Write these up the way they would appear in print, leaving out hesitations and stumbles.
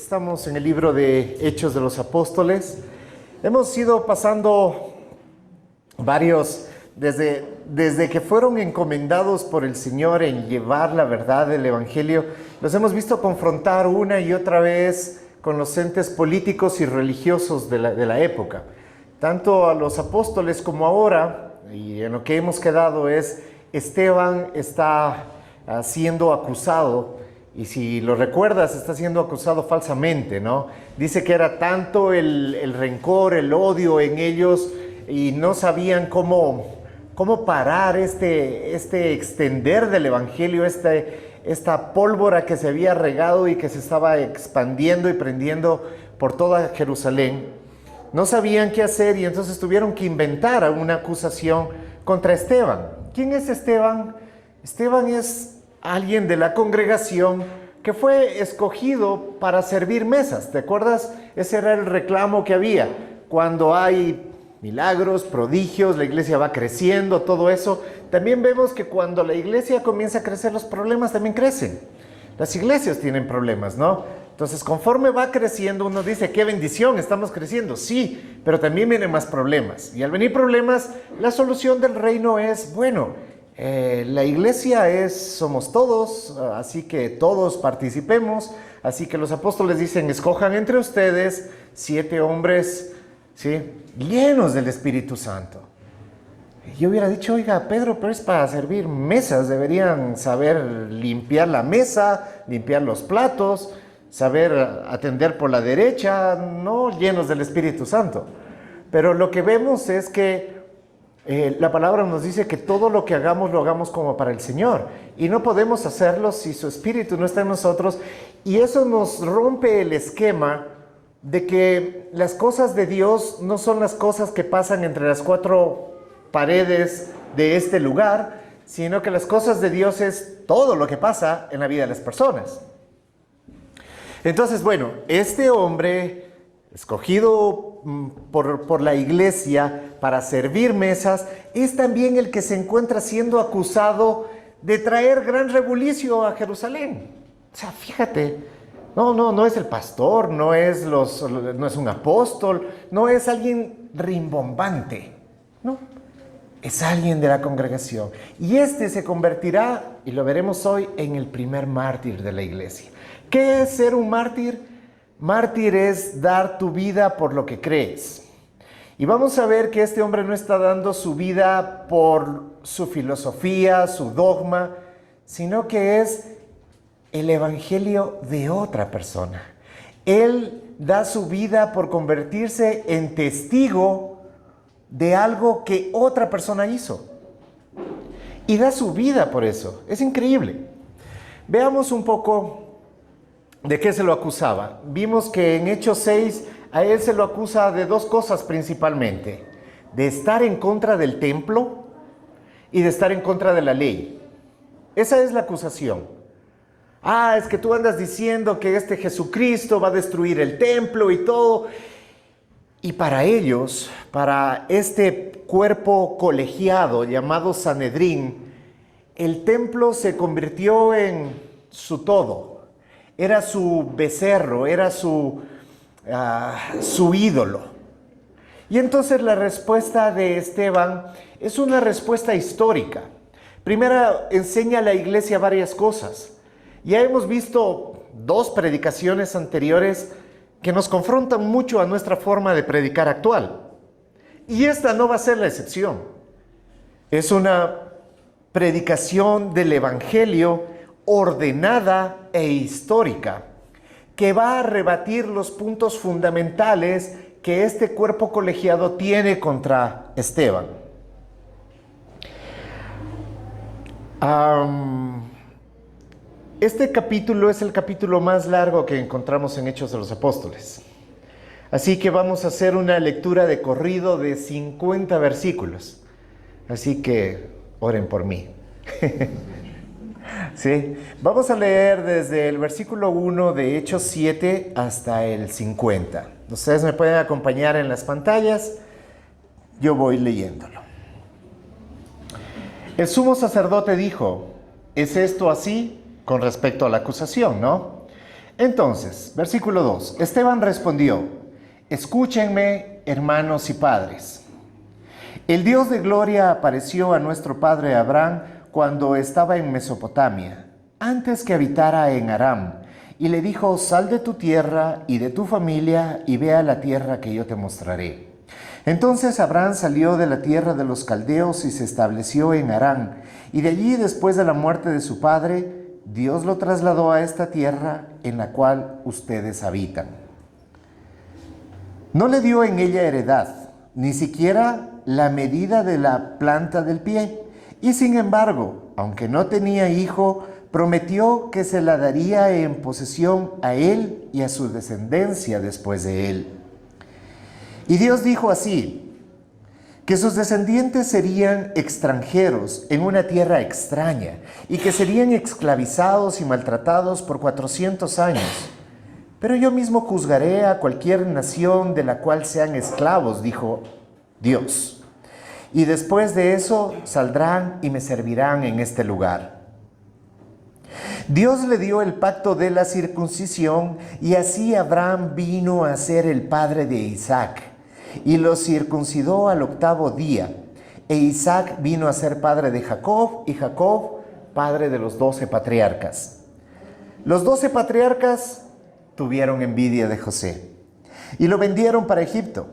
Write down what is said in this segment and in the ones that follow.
Estamos en el libro de Hechos de los Apóstoles. Hemos ido pasando varios, desde que fueron encomendados por el Señor en llevar la verdad del Evangelio, los hemos visto confrontar una y otra vez con los entes políticos y religiosos de la época. Tanto a los apóstoles como ahora, y en lo que hemos quedado es, Esteban está siendo acusado, y si lo recuerdas, está siendo acusado falsamente, ¿no? Dice que era tanto el rencor, el odio en ellos, y no sabían cómo parar este extender del Evangelio, esta pólvora que se había regado y que se estaba expandiendo y prendiendo por toda Jerusalén. No sabían qué hacer y entonces tuvieron que inventar una acusación contra Esteban. ¿Quién es Esteban? Esteban es alguien de la congregación que fue escogido para servir mesas. ¿Te acuerdas? Ese era el reclamo que había. Cuando hay milagros, prodigios, la iglesia va creciendo, todo eso. También vemos que cuando la iglesia comienza a crecer, los problemas también crecen. Las iglesias tienen problemas, ¿no? Entonces, conforme va creciendo, uno dice, ¡qué bendición! Estamos creciendo. Sí, pero también vienen más problemas. Y al venir problemas, la solución del reino es, bueno, la iglesia somos todos, así que todos participemos. Así que los apóstoles dicen, escojan entre ustedes 7 hombres, ¿sí?, llenos del Espíritu Santo. Yo hubiera dicho, oiga, Pedro, pero es para servir mesas, deberían saber limpiar la mesa, limpiar los platos, saber atender por la derecha, no llenos del Espíritu Santo. Pero lo que vemos es que la palabra nos dice que todo lo que hagamos, lo hagamos como para el Señor. Y no podemos hacerlo si su Espíritu no está en nosotros. Y eso nos rompe el esquema de que las cosas de Dios no son las cosas que pasan entre las 4 paredes de este lugar, sino que las cosas de Dios es todo lo que pasa en la vida de las personas. Entonces, bueno, este hombre escogido por la iglesia para servir mesas, es también el que se encuentra siendo acusado de traer gran rebulicio a Jerusalén. O sea, fíjate, no es el pastor, no es un apóstol, no es alguien rimbombante, no, es alguien de la congregación. Y este se convertirá, y lo veremos hoy, en el primer mártir de la iglesia. ¿Qué es ser un mártir? Mártir es dar tu vida por lo que crees. Y vamos a ver que este hombre no está dando su vida por su filosofía, su dogma, sino que es el evangelio de otra persona. Él da su vida por convertirse en testigo de algo que otra persona hizo. Y da su vida por eso. Es increíble. Veamos un poco ¿de qué se lo acusaba? Vimos que en Hechos 6 a él se lo acusa de 2 cosas principalmente. De estar en contra del templo y de estar en contra de la ley. Esa es la acusación. Es que tú andas diciendo que este Jesucristo va a destruir el templo y todo. Y para ellos, para este cuerpo colegiado llamado Sanedrín, el templo se convirtió en su todo. Era su becerro, era su ídolo. Y entonces la respuesta de Esteban es una respuesta histórica. Primero, enseña a la iglesia varias cosas. Ya hemos visto 2 predicaciones anteriores que nos confrontan mucho a nuestra forma de predicar actual. Y esta no va a ser la excepción. Es una predicación del Evangelio ordenada e histórica, que va a rebatir los puntos fundamentales que este cuerpo colegiado tiene contra Esteban. Este capítulo es el capítulo más largo que encontramos en Hechos de los Apóstoles. Así que vamos a hacer una lectura de corrido de 50 versículos. Así que oren por mí. Sí, vamos a leer desde el versículo 1 de Hechos 7 hasta el 50. Ustedes me pueden acompañar en las pantallas, yo voy leyéndolo. El sumo sacerdote dijo, ¿es esto así? Con respecto a la acusación, ¿no? Entonces, versículo 2. Esteban respondió: escúchenme, hermanos y padres. El Dios de gloria apareció a nuestro padre Abraham cuando estaba en Mesopotamia, antes que habitara en Aram, y le dijo: sal de tu tierra y de tu familia y ve a la tierra que yo te mostraré. Entonces Abraham salió de la tierra de los caldeos y se estableció en Harán, y de allí, después de la muerte de su padre, Dios lo trasladó a esta tierra en la cual ustedes habitan. No le dio en ella heredad, ni siquiera la medida de la planta del pie, y sin embargo, aunque no tenía hijo, prometió que se la daría en posesión a él y a su descendencia después de él. Y Dios dijo así: que sus descendientes serían extranjeros en una tierra extraña y que serían esclavizados y maltratados por 400 años. Pero yo mismo juzgaré a cualquier nación de la cual sean esclavos, dijo Dios. Y después de eso saldrán y me servirán en este lugar. Dios le dio el pacto de la circuncisión y así Abraham vino a ser el padre de Isaac. Y lo circuncidó al 8º día. E Isaac vino a ser padre de Jacob y Jacob padre de los 12 patriarcas. Los 12 patriarcas tuvieron envidia de José y lo vendieron para Egipto,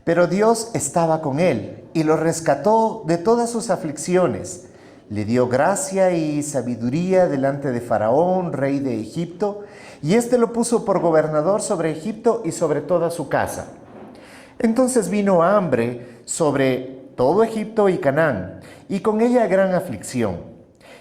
pero Dios estaba con él y lo rescató de todas sus aflicciones. Le dio gracia y sabiduría delante de Faraón, rey de Egipto, y éste lo puso por gobernador sobre Egipto y sobre toda su casa. Entonces vino hambre sobre todo Egipto y Canaán, y con ella gran aflicción.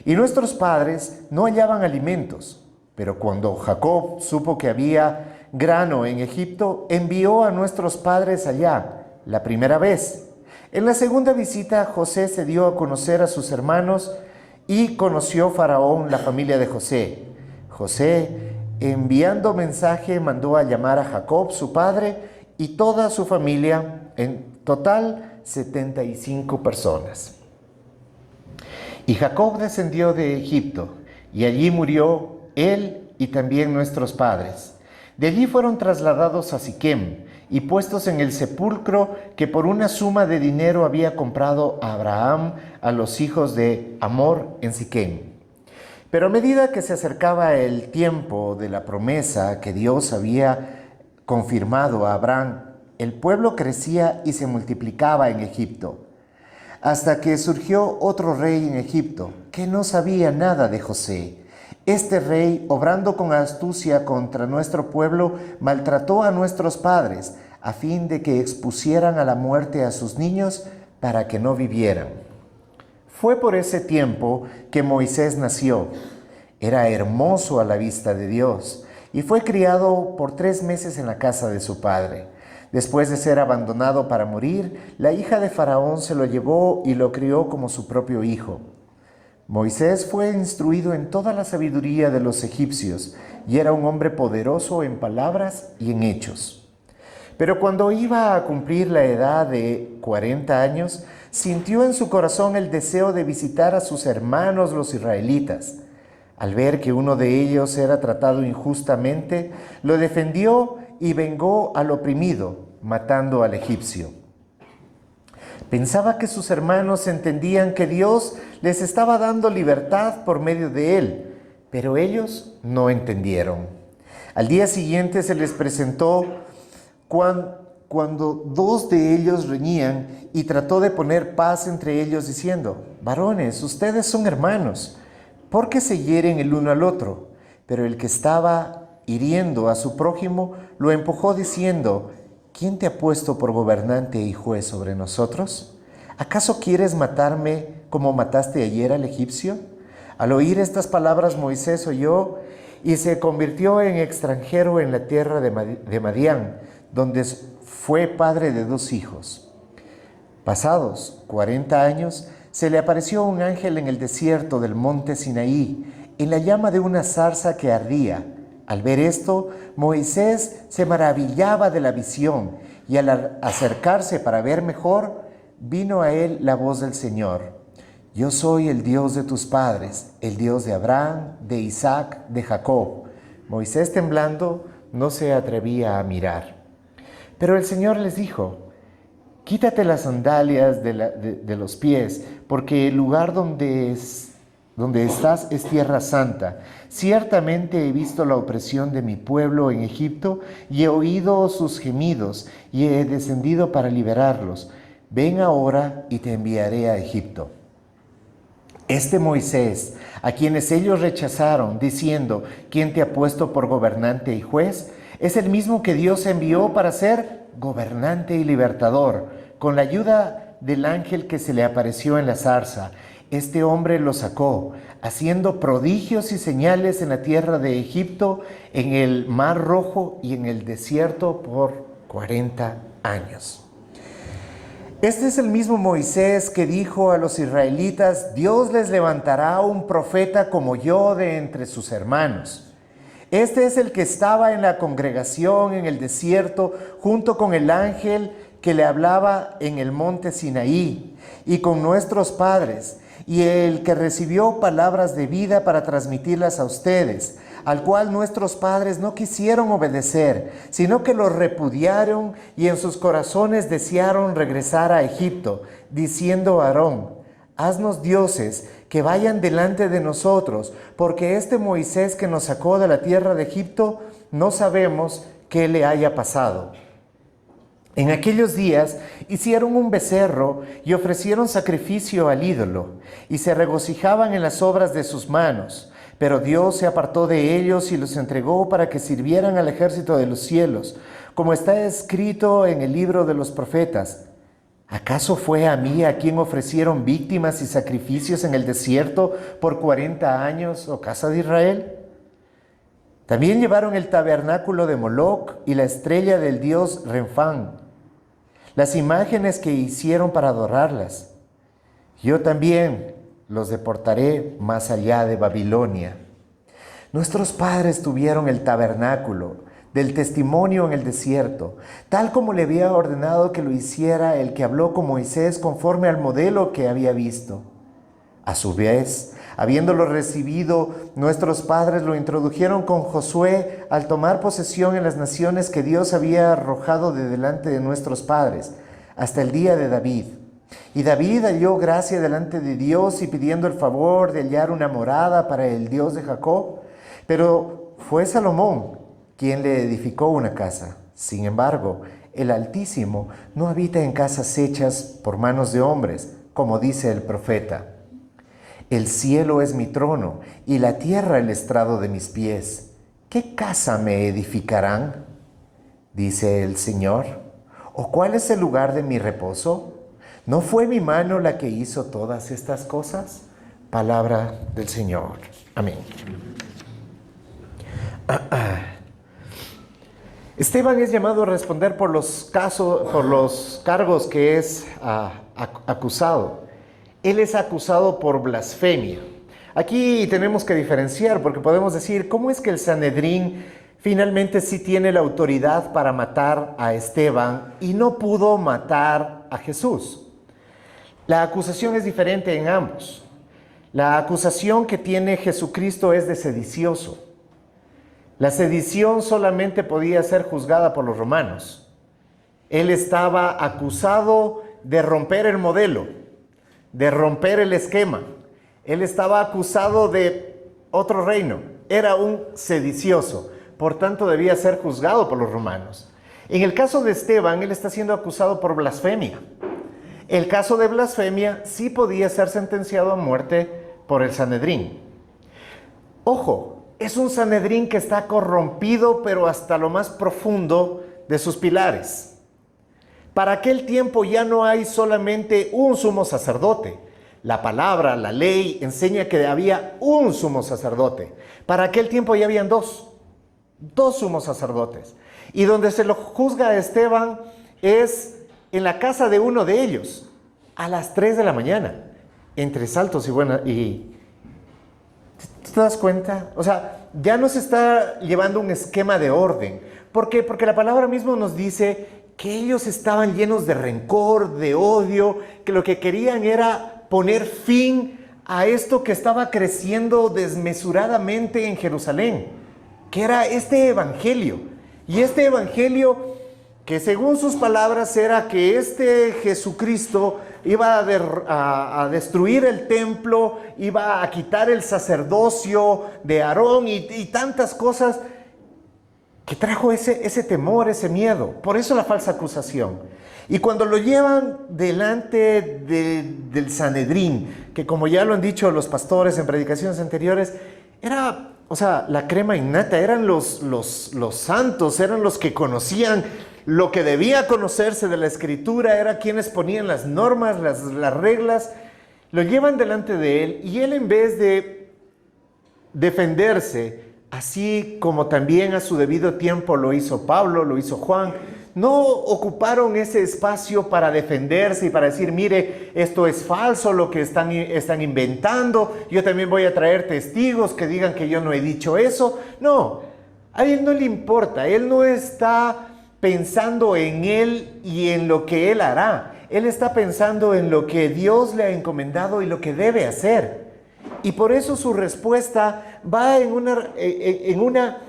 Y nuestros padres no hallaban alimentos. Pero cuando Jacob supo que había grano en Egipto, envió a nuestros padres allá la primera vez. En la segunda visita, José se dio a conocer a sus hermanos y conoció Faraón la familia de José. José, enviando mensaje, mandó a llamar a Jacob, su padre, y toda su familia, en total 75 personas. Y Jacob descendió de Egipto, y allí murió él y también nuestros padres. De allí fueron trasladados a Siquem y puestos en el sepulcro que por una suma de dinero había comprado a Abraham a los hijos de Hamor en Siquem. Pero a medida que se acercaba el tiempo de la promesa que Dios había confirmado a Abraham, el pueblo crecía y se multiplicaba en Egipto, hasta que surgió otro rey en Egipto, que no sabía nada de José. Este rey, obrando con astucia contra nuestro pueblo, maltrató a nuestros padres, a fin de que expusieran a la muerte a sus niños para que no vivieran. Fue por ese tiempo que Moisés nació. Era hermoso a la vista de Dios, y fue criado por 3 meses en la casa de su padre. Después de ser abandonado para morir, la hija de Faraón se lo llevó y lo crió como su propio hijo. Moisés fue instruido en toda la sabiduría de los egipcios y era un hombre poderoso en palabras y en hechos. Pero cuando iba a cumplir la edad de 40 años, sintió en su corazón el deseo de visitar a sus hermanos los israelitas. Al ver que uno de ellos era tratado injustamente, lo defendió y vengó al oprimido, matando al egipcio. Pensaba que sus hermanos entendían que Dios les estaba dando libertad por medio de él, pero ellos no entendieron. Al día siguiente se les presentó cuando 2 de ellos reñían y trató de poner paz entre ellos diciendo: varones, ustedes son hermanos, ¿por qué se hieren el uno al otro? Pero el que estaba hiriendo a su prójimo lo empujó diciendo: ¿quién te ha puesto por gobernante y juez sobre nosotros? ¿Acaso quieres matarme como mataste ayer al egipcio? Al oír estas palabras, Moisés oyó y se convirtió en extranjero en la tierra de Madián, donde fue padre de 2 hijos. Pasados 40 años, se le apareció un ángel en el desierto del monte Sinaí, en la llama de una zarza que ardía. Al ver esto, Moisés se maravillaba de la visión y al acercarse para ver mejor, vino a él la voz del Señor: yo soy el Dios de tus padres, el Dios de Abraham, de Isaac, de Jacob. Moisés, temblando, no se atrevía a mirar. Pero el Señor les dijo: quítate las sandalias de los pies, porque el lugar donde estás es tierra santa. Ciertamente he visto la opresión de mi pueblo en Egipto y he oído sus gemidos y he descendido para liberarlos. Ven ahora y te enviaré a Egipto. Este Moisés, a quienes ellos rechazaron, diciendo: ¿quién te ha puesto por gobernante y juez?, es el mismo que Dios envió para ser gobernante y libertador, con la ayuda del ángel que se le apareció en la zarza. Este hombre lo sacó, haciendo prodigios y señales en la tierra de Egipto, en el Mar Rojo y en el desierto por 40 años. Este es el mismo Moisés que dijo a los israelitas: Dios les levantará un profeta como yo de entre sus hermanos. Este es el que estaba en la congregación en el desierto junto con el ángel que le hablaba en el monte Sinaí y con nuestros padres, y el que recibió palabras de vida para transmitirlas a ustedes, al cual nuestros padres no quisieron obedecer, sino que lo repudiaron y en sus corazones desearon regresar a Egipto, diciendo a Aarón: haznos dioses que vayan delante de nosotros, porque este Moisés que nos sacó de la tierra de Egipto, no sabemos qué le haya pasado. En aquellos días hicieron un becerro y ofrecieron sacrificio al ídolo, y se regocijaban en las obras de sus manos. Pero Dios se apartó de ellos y los entregó para que sirvieran al ejército de los cielos, como está escrito en el libro de los profetas. ¿Acaso fue a mí a quien ofrecieron víctimas y sacrificios en el desierto por 40 años, oh casa de Israel? También llevaron el tabernáculo de Moloc y la estrella del dios Renfán, las imágenes que hicieron para adorarlas. Yo también los deportaré más allá de Babilonia. Nuestros padres tuvieron el tabernáculo del testimonio en el desierto, tal como le había ordenado que lo hiciera el que habló con Moisés conforme al modelo que había visto. A su vez, habiéndolo recibido, nuestros padres lo introdujeron con Josué al tomar posesión en las naciones que Dios había arrojado de delante de nuestros padres, hasta el día de David. Y David halló gracia delante de Dios y pidiendo el favor de hallar una morada para el Dios de Jacob. Pero fue Salomón quien le edificó una casa. Sin embargo, el Altísimo no habita en casas hechas por manos de hombres, como dice el profeta. El cielo es mi trono y la tierra el estrado de mis pies. ¿Qué casa me edificarán?, dice el Señor. ¿O cuál es el lugar de mi reposo? ¿No fue mi mano la que hizo todas estas cosas? Palabra del Señor. Amén. Esteban es llamado a responder por los cargos que es acusado. Él es acusado por blasfemia. Aquí tenemos que diferenciar, porque podemos decir: ¿cómo es que el Sanedrín finalmente sí tiene la autoridad para matar a Esteban y no pudo matar a Jesús? La acusación es diferente en ambos. La acusación que tiene Jesucristo es de sedicioso. La sedición solamente podía ser juzgada por los romanos. Él estaba acusado de romper el modelo, de romper el esquema. Él estaba acusado de otro reino. Era un sedicioso. Por tanto, debía ser juzgado por los romanos. En el caso de Esteban, él está siendo acusado por blasfemia. El caso de blasfemia sí podía ser sentenciado a muerte por el Sanedrín. Ojo, es un Sanedrín que está corrompido, pero hasta lo más profundo de sus pilares. Para aquel tiempo ya no hay solamente un sumo sacerdote. La palabra, la ley, enseña que había un sumo sacerdote. Para aquel tiempo ya habían dos sumos sacerdotes. Y donde se lo juzga a Esteban es en la casa de uno de ellos, a las 3 de la mañana, entre saltos y buenas. ¿Te das cuenta? O sea, ya no se está llevando un esquema de orden. ¿Por qué? Porque la palabra mismo nos dice que ellos estaban llenos de rencor, de odio, que lo que querían era poner fin a esto que estaba creciendo desmesuradamente en Jerusalén. que era este evangelio. Y este evangelio que según sus palabras era que este Jesucristo iba a destruir el templo, iba a quitar el sacerdocio de Aarón y tantas cosas que trajo ese temor, ese miedo. Por eso la falsa acusación. Y cuando lo llevan delante del Sanedrín, que como ya lo han dicho los pastores en predicaciones anteriores, era, o sea, la crema innata, eran los santos, eran los que conocían lo que debía conocerse de la Escritura, eran quienes ponían las normas, las reglas. Lo llevan delante de él y él, en vez de defenderse, así como también a su debido tiempo lo hizo Pablo, lo hizo Juan, no ocuparon ese espacio para defenderse y para decir, mire, esto es falso, lo que están inventando, yo también voy a traer testigos que digan que yo no he dicho eso. No, a él no le importa, él no está pensando en él y en lo que él hará. Él está pensando en lo que Dios le ha encomendado y lo que debe hacer. Y por eso su respuesta va en una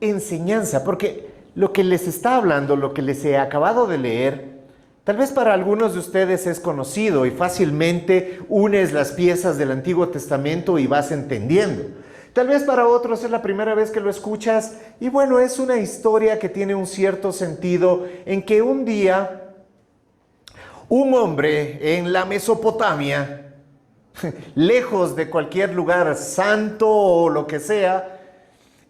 enseñanza, porque lo que les está hablando, lo que les he acabado de leer, tal vez para algunos de ustedes es conocido y fácilmente unes las piezas del Antiguo Testamento y vas entendiendo. Tal vez para otros es la primera vez que lo escuchas y bueno, es una historia que tiene un cierto sentido en que un día un hombre en la Mesopotamia, lejos de cualquier lugar santo o lo que sea,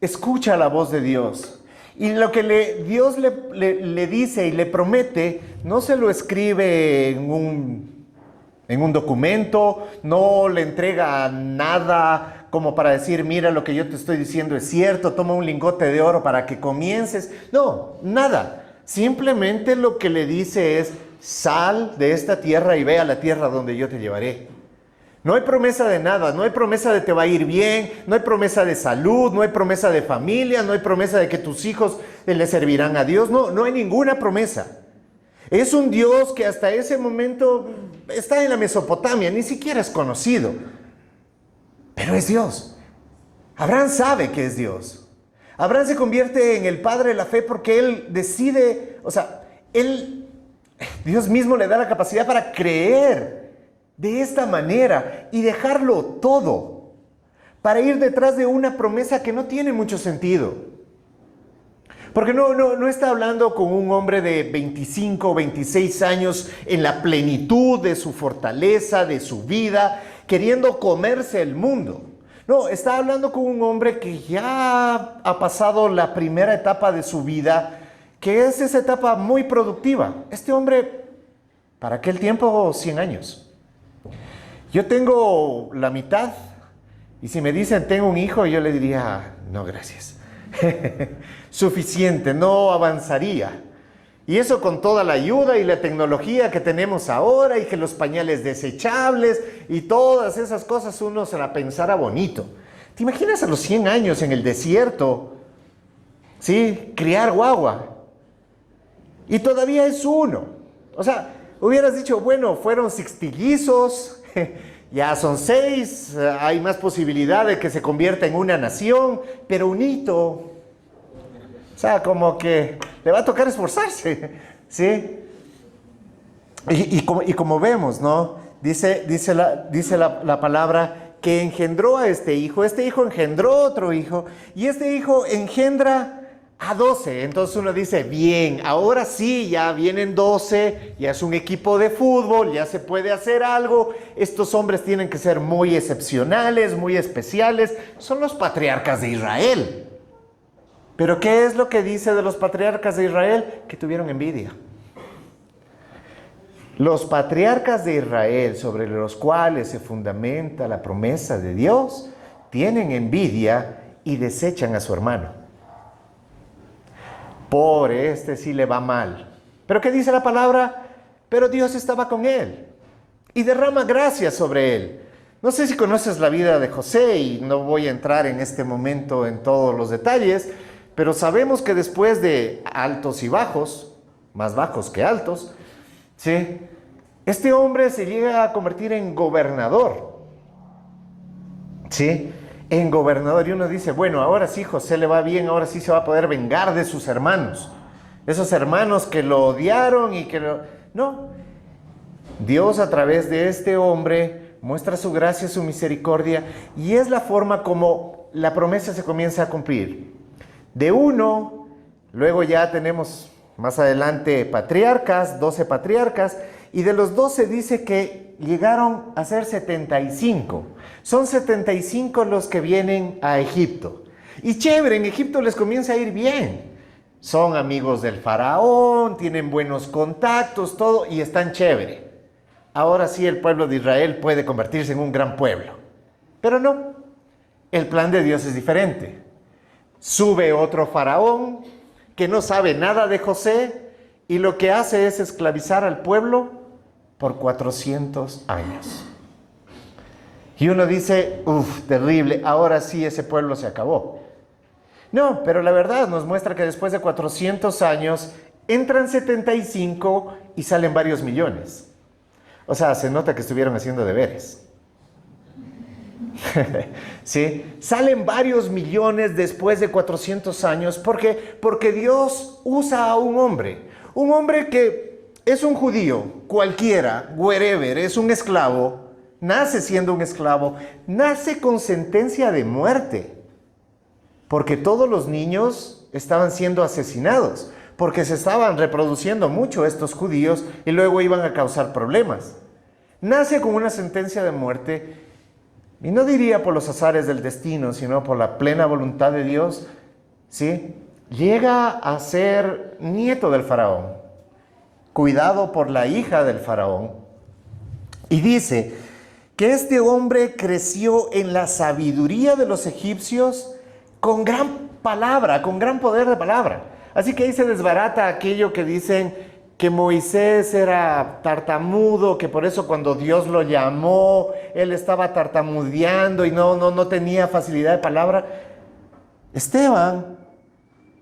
escucha la voz de Dios. Y lo que Dios le dice y le promete, no se lo escribe en un documento, no le entrega nada como para decir, mira, lo que yo te estoy diciendo es cierto, toma un lingote de oro para que comiences. No, nada. Simplemente lo que le dice es, sal de esta tierra y ve a la tierra donde yo te llevaré. No hay promesa de nada, no hay promesa de te va a ir bien, no hay promesa de salud, no hay promesa de familia, no hay promesa de que tus hijos le servirán a Dios, no hay ninguna promesa. Es un Dios que hasta ese momento está en la Mesopotamia, ni siquiera es conocido, pero es Dios. Abraham sabe que es Dios. Abraham se convierte en el padre de la fe porque él decide, o sea, Dios mismo le da la capacidad para creer de esta manera y dejarlo todo para ir detrás de una promesa que no tiene mucho sentido. Porque no está hablando con un hombre de 25 o 26 años en la plenitud de su fortaleza, de su vida, queriendo comerse el mundo. No, está hablando con un hombre que ya ha pasado la primera etapa de su vida, que es esa etapa muy productiva. Este hombre, para aquel tiempo, 100 años. Yo tengo la mitad y si me dicen tengo un hijo, yo le diría, no, gracias. Suficiente, no avanzaría. Y eso con toda la ayuda y la tecnología que tenemos ahora y que los pañales desechables y todas esas cosas uno se la pensara bonito. ¿Te imaginas a los 100 años en el desierto? ¿Sí? Criar guagua. Y todavía es uno. O sea, hubieras dicho, bueno, fueron sextillizos, ya son 6, hay más posibilidad de que se convierta en una nación, pero un hito, o sea, como que le va a tocar esforzarse, ¿sí? Y como vemos, ¿no? Dice la palabra que engendró a este hijo engendró otro hijo, y este hijo engendra a 12. Entonces uno dice, bien, ahora sí, ya vienen 12, ya es un equipo de fútbol, ya se puede hacer algo. Estos hombres tienen que ser muy excepcionales, muy especiales. Son los patriarcas de Israel. Pero ¿qué es lo que dice de los patriarcas de Israel? Que tuvieron envidia. Los patriarcas de Israel, sobre los cuales se fundamenta la promesa de Dios, tienen envidia y desechan a su hermano. Por este sí le va mal. ¿Pero qué dice la palabra? Pero Dios estaba con él y derrama gracia sobre él. No sé si conoces la vida de José y no voy a entrar en este momento en todos los detalles, pero sabemos que después de altos y bajos, más bajos que altos, ¿sí? Este hombre se llega a convertir en gobernador, ¿sí? en gobernador. Y uno dice, bueno, ahora sí José le va bien, ahora sí se va a poder vengar de sus hermanos. Esos hermanos que lo odiaron y que lo... No. Dios a través de este hombre muestra su gracia, su misericordia, y es la forma como la promesa se comienza a cumplir. De uno, luego ya tenemos más adelante patriarcas, 12 patriarcas, y de los 12 dice que llegaron a ser 75. Son 75 los que vienen a Egipto. Y chévere, en Egipto les comienza a ir bien. Son amigos del faraón, tienen buenos contactos, todo, y están chévere. Ahora sí el pueblo de Israel puede convertirse en un gran pueblo. Pero no, el plan de Dios es diferente. Sube otro faraón que no sabe nada de José y lo que hace es esclavizar al pueblo por 400 años. Y uno dice, uff, terrible, ahora sí ese pueblo se acabó. No, pero la verdad nos muestra que después de 400 años entran 75 y salen varios millones. O sea, se nota que estuvieron haciendo deberes. ¿Sí? Salen varios millones después de 400 años. ¿Por qué? Porque Dios usa a un hombre que es un judío, cualquiera, wherever, es un esclavo, nace siendo un esclavo, nace con sentencia de muerte, porque todos los niños estaban siendo asesinados, porque se estaban reproduciendo mucho estos judíos y luego iban a causar problemas. Nace con una sentencia de muerte, y no diría por los azares del destino, sino por la plena voluntad de Dios, ¿sí? Llega a ser nieto del faraón, cuidado por la hija del faraón, y dice que este hombre creció en la sabiduría de los egipcios con gran palabra, con gran poder de palabra. Así que ahí se desbarata aquello que dicen que Moisés era tartamudo, que por eso cuando Dios lo llamó, él estaba tartamudeando y no tenía facilidad de palabra. Esteban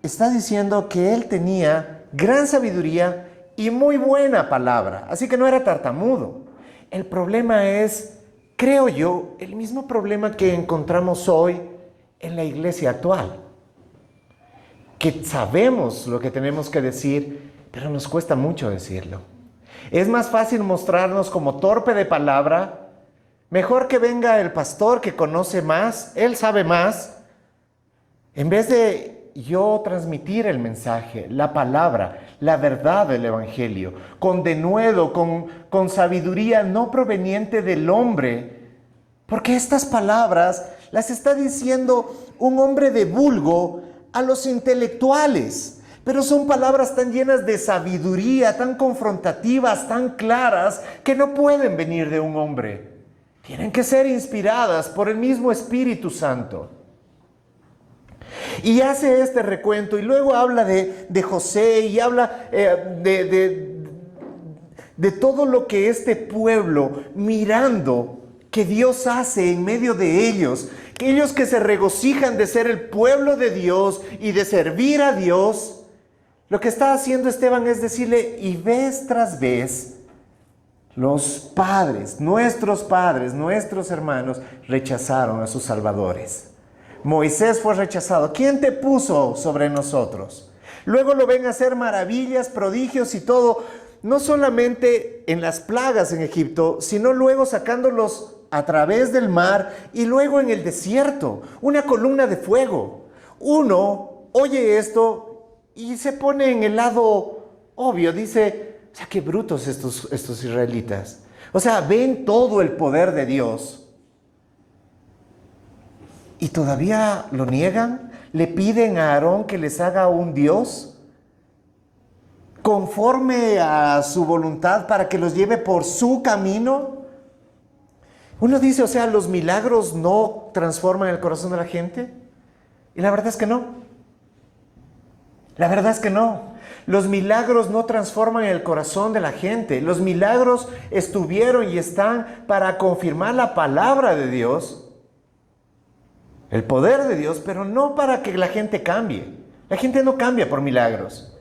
está diciendo que él tenía gran sabiduría y muy buena palabra, así que no era tartamudo. El problema es, creo yo, el mismo problema que encontramos hoy en la iglesia actual, que sabemos lo que tenemos que decir, pero nos cuesta mucho decirlo. Es más fácil mostrarnos como torpe de palabra. Mejor que venga el pastor que conoce más, él sabe más, en vez de yo transmitir el mensaje, la palabra, la verdad del evangelio, con denuedo, con sabiduría no proveniente del hombre, porque estas palabras las está diciendo un hombre de vulgo a los intelectuales. Pero son palabras tan llenas de sabiduría, tan confrontativas, tan claras, que no pueden venir de un hombre. Tienen que ser inspiradas por el mismo Espíritu Santo. Y hace este recuento y luego habla de José y habla de todo lo que este pueblo, mirando que Dios hace en medio de ellos, que ellos que se regocijan de ser el pueblo de Dios y de servir a Dios. Lo que está haciendo Esteban es decirle, y vez tras vez, los padres, nuestros hermanos, rechazaron a sus salvadores. Moisés fue rechazado. ¿Quién te puso sobre nosotros? Luego lo ven hacer maravillas, prodigios y todo, no solamente en las plagas en Egipto, sino luego sacándolos a través del mar y luego en el desierto, una columna de fuego. Uno oye esto y se pone en el lado obvio, dice, o sea, qué brutos estos israelitas. O sea, ven todo el poder de Dios y todavía lo niegan. Le piden a Aarón que les haga un Dios conforme a su voluntad para que los lleve por su camino. Uno dice, o sea, ¿los milagros no transforman el corazón de la gente? Y la verdad es que no. La verdad es que no. Los milagros no transforman el corazón de la gente. Los milagros estuvieron y están para confirmar la palabra de Dios, el poder de Dios, pero no para que la gente cambie. La gente no cambia por milagros.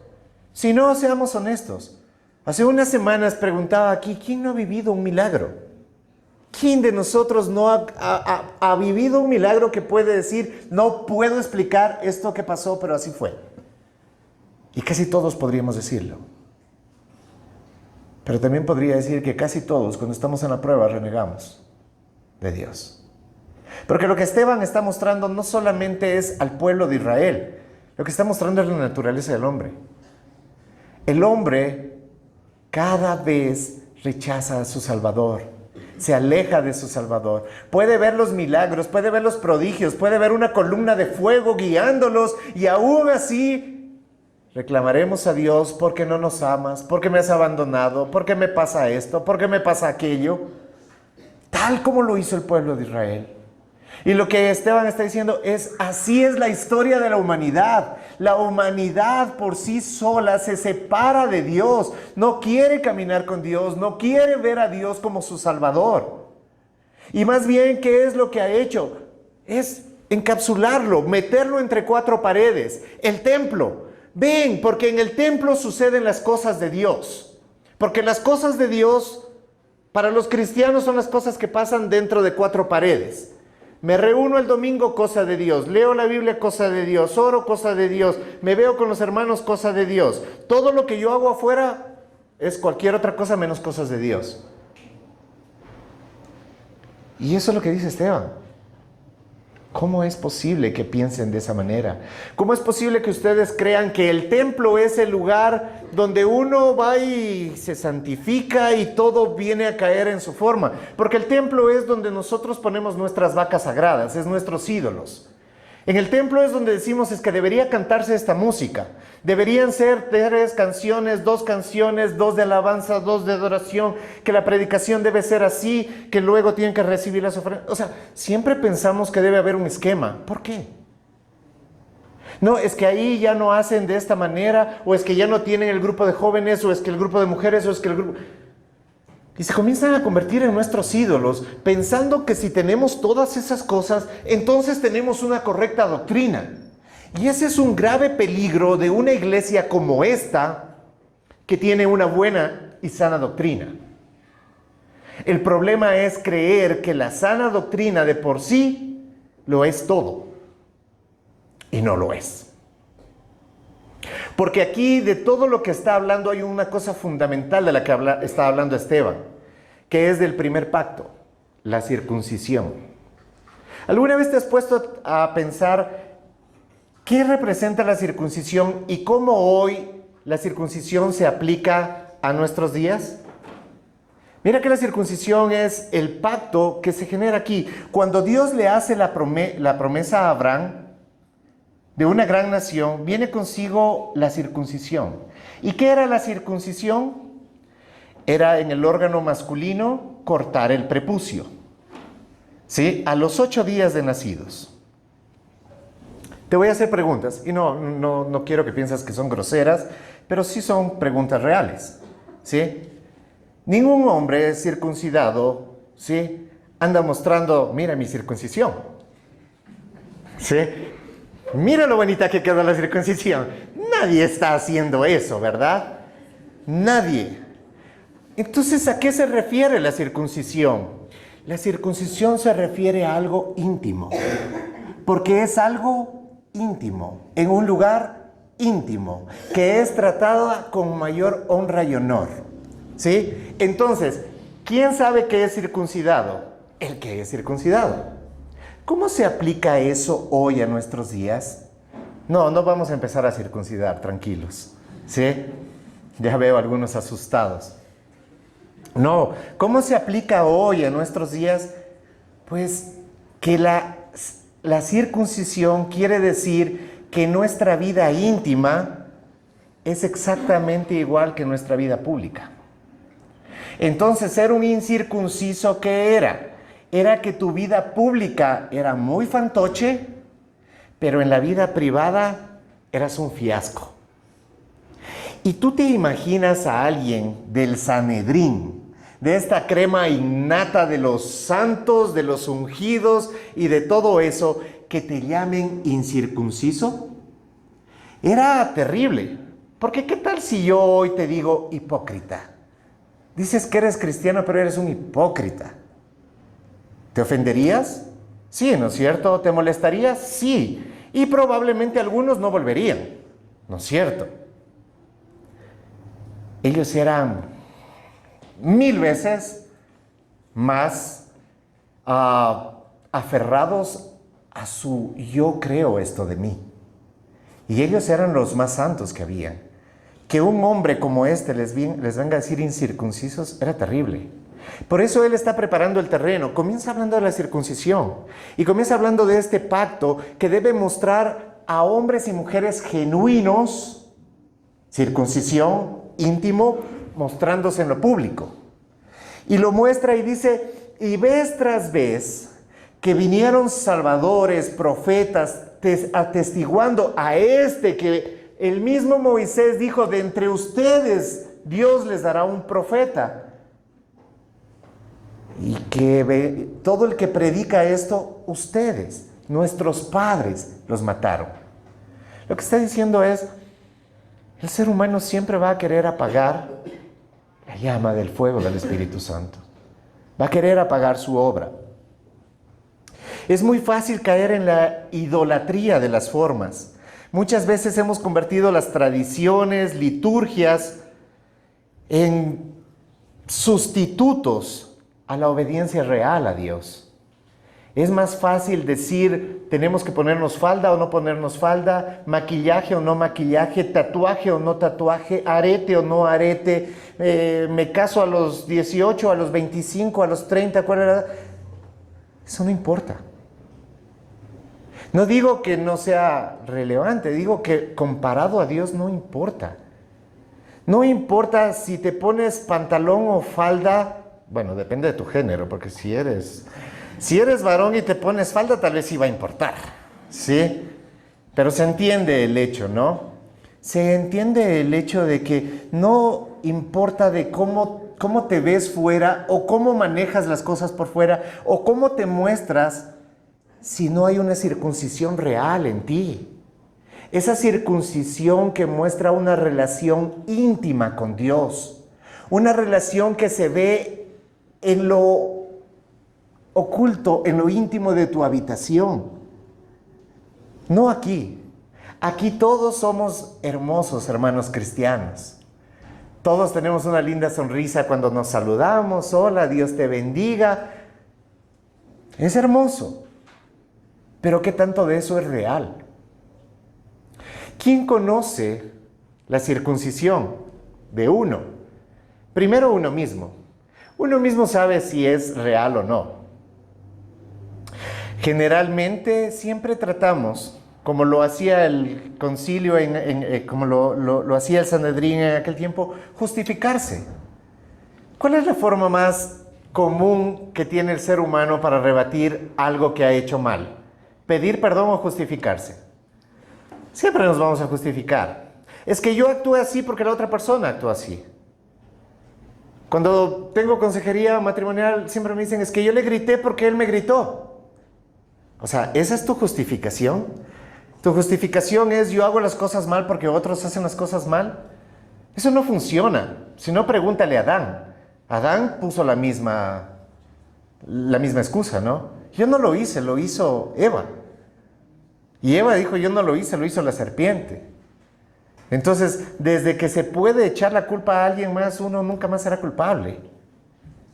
Si no, seamos honestos. Hace unas semanas preguntaba aquí, ¿quién no ha vivido un milagro? ¿Quién de nosotros no ha vivido un milagro que puede decir, no puedo explicar esto que pasó, pero así fue? Y casi todos podríamos decirlo. Pero también podría decir que casi todos, cuando estamos en la prueba, renegamos de Dios. Porque lo que Esteban está mostrando no solamente es al pueblo de Israel, lo que está mostrando es la naturaleza del hombre. El hombre cada vez rechaza a su Salvador, se aleja de su Salvador. Puede ver los milagros, puede ver los prodigios, puede ver una columna de fuego guiándolos y aún así reclamaremos a Dios porque no nos amas, porque me has abandonado, porque me pasa esto, porque me pasa aquello, tal como lo hizo el pueblo de Israel. Y lo que Esteban está diciendo es, así es la historia de la humanidad. La humanidad por sí sola se separa de Dios, no quiere caminar con Dios, no quiere ver a Dios como su Salvador. Y más bien, ¿qué es lo que ha hecho? Es encapsularlo, meterlo entre cuatro paredes. El templo. Ven, porque en el templo suceden las cosas de Dios. Porque las cosas de Dios, para los cristianos, son las cosas que pasan dentro de cuatro paredes. Me reúno el domingo, cosa de Dios. Leo la Biblia, cosa de Dios. Oro, cosa de Dios. Me veo con los hermanos, cosa de Dios. Todo lo que yo hago afuera es cualquier otra cosa menos cosas de Dios. Y eso es lo que dice Esteban. ¿Cómo es posible que piensen de esa manera? ¿Cómo es posible que ustedes crean que el templo es el lugar donde uno va y se santifica y todo viene a caer en su forma? Porque el templo es donde nosotros ponemos nuestras vacas sagradas, es nuestros ídolos. En el templo es donde decimos es que debería cantarse esta música. Deberían ser 3 canciones, 2 canciones, 2 de alabanza, 2 de adoración, que la predicación debe ser así, que luego tienen que recibir las ofrendas. O sea, siempre pensamos que debe haber un esquema. ¿Por qué? No, es que ahí ya no hacen de esta manera, o es que ya no tienen el grupo de jóvenes, o es que el grupo de mujeres, o es que el grupo... Y se comienzan a convertir en nuestros ídolos, pensando que si tenemos todas esas cosas, entonces tenemos una correcta doctrina. Y ese es un grave peligro de una iglesia como esta, que tiene una buena y sana doctrina. El problema es creer que la sana doctrina de por sí lo es todo. Y no lo es. Porque aquí de todo lo que está hablando hay una cosa fundamental de la que está hablando Esteban, que es del primer pacto, la circuncisión. ¿Alguna vez te has puesto a pensar qué representa la circuncisión y cómo hoy la circuncisión se aplica a nuestros días? Mira que la circuncisión es el pacto que se genera aquí. Cuando Dios le hace la promesa a Abraham, de una gran nación, viene consigo la circuncisión. ¿Y qué era la circuncisión? Era en el órgano masculino cortar el prepucio, ¿sí? A los 8 días de nacidos. Te voy a hacer preguntas, y no quiero que pienses que son groseras, pero sí son preguntas reales, ¿sí? Ningún hombre circuncidado, ¿sí?, anda mostrando, mira mi circuncisión, ¿sí? Mira lo bonita que quedó la circuncisión. Nadie está haciendo eso, ¿verdad? Nadie. Entonces, ¿a qué se refiere la circuncisión? La circuncisión se refiere a algo íntimo, porque es algo íntimo, en un lugar íntimo, que es tratada con mayor honra y honor, ¿sí? Entonces, ¿quién sabe qué es circuncidado? El que es circuncidado. ¿Cómo se aplica eso hoy a nuestros días? No vamos a empezar a circuncidar, tranquilos, ¿sí? Ya veo algunos asustados. No, ¿cómo se aplica hoy a nuestros días? Pues que la circuncisión quiere decir que nuestra vida íntima es exactamente igual que nuestra vida pública. Entonces, ser un incircunciso, ¿qué era? Era que tu vida pública era muy fantoche, pero en la vida privada eras un fiasco. Y tú te imaginas a alguien del Sanedrín, de esta crema innata de los santos, de los ungidos y de todo eso, que te llamen incircunciso. Era terrible, porque ¿qué tal si yo hoy te digo hipócrita? Dices que eres cristiano, pero eres un hipócrita. ¿Te ofenderías? Sí, ¿no es cierto? ¿Te molestarías? Sí. Y probablemente algunos no volverían, ¿no es cierto? Ellos eran 1000 veces más aferrados a su yo creo esto de mí. Y ellos eran los más santos que había. Que un hombre como este les venga a decir incircuncisos era terrible. Por eso él está preparando el terreno. Comienza hablando de la circuncisión y comienza hablando de este pacto que debe mostrar a hombres y mujeres genuinos, circuncisión, íntimo, mostrándose en lo público. Y lo muestra y dice, y vez tras vez que vinieron salvadores, profetas, atestiguando a este que el mismo Moisés dijo, de entre ustedes Dios les dará un profeta. Y que todo el que predica esto, ustedes, nuestros padres, los mataron. Lo que está diciendo es, el ser humano siempre va a querer apagar la llama del fuego del Espíritu Santo. Va a querer apagar su obra. Es muy fácil caer en la idolatría de las formas. Muchas veces hemos convertido las tradiciones, liturgias, en sustitutos a la obediencia real a Dios. Es más fácil decir, tenemos que ponernos falda o no ponernos falda, maquillaje o no maquillaje, tatuaje o no tatuaje, arete o no arete, me caso a los 18, a los 25, a los 30, ¿cuál era? Eso no importa. No digo que no sea relevante, digo que comparado a Dios no importa. No importa si te pones pantalón o falda, bueno, depende de tu género, porque si eres varón y te pones falda, tal vez sí va a importar, ¿sí? Pero se entiende el hecho, ¿no? Se entiende el hecho de que no importa de cómo te ves fuera, o cómo manejas las cosas por fuera, o cómo te muestras, si no hay una circuncisión real en ti. Esa circuncisión que muestra una relación íntima con Dios, una relación que se ve en lo oculto, en lo íntimo de tu habitación. No aquí. Aquí todos somos hermosos, hermanos cristianos. Todos tenemos una linda sonrisa cuando nos saludamos. Hola, Dios te bendiga. Es hermoso. Pero ¿qué tanto de eso es real? ¿Quién conoce la circuncisión de uno? Primero uno mismo. Uno mismo sabe si es real o no. Generalmente siempre tratamos, como lo hacía el concilio, como lo hacía el Sanedrín en aquel tiempo, justificarse. ¿Cuál es la forma más común que tiene el ser humano para rebatir algo que ha hecho mal? ¿Pedir perdón o justificarse? Siempre nos vamos a justificar. Es que yo actúe así porque la otra persona actúa así. Cuando tengo consejería matrimonial, siempre me dicen, es que yo le grité porque él me gritó. O sea, ¿esa es tu justificación? ¿Tu justificación es yo hago las cosas mal porque otros hacen las cosas mal? Eso no funciona. Si no, pregúntale a Adán. Adán puso la misma excusa, ¿no? Yo no lo hice, lo hizo Eva. Y Eva dijo, yo no lo hice, lo hizo la serpiente. Entonces, desde que se puede echar la culpa a alguien más, uno nunca más será culpable.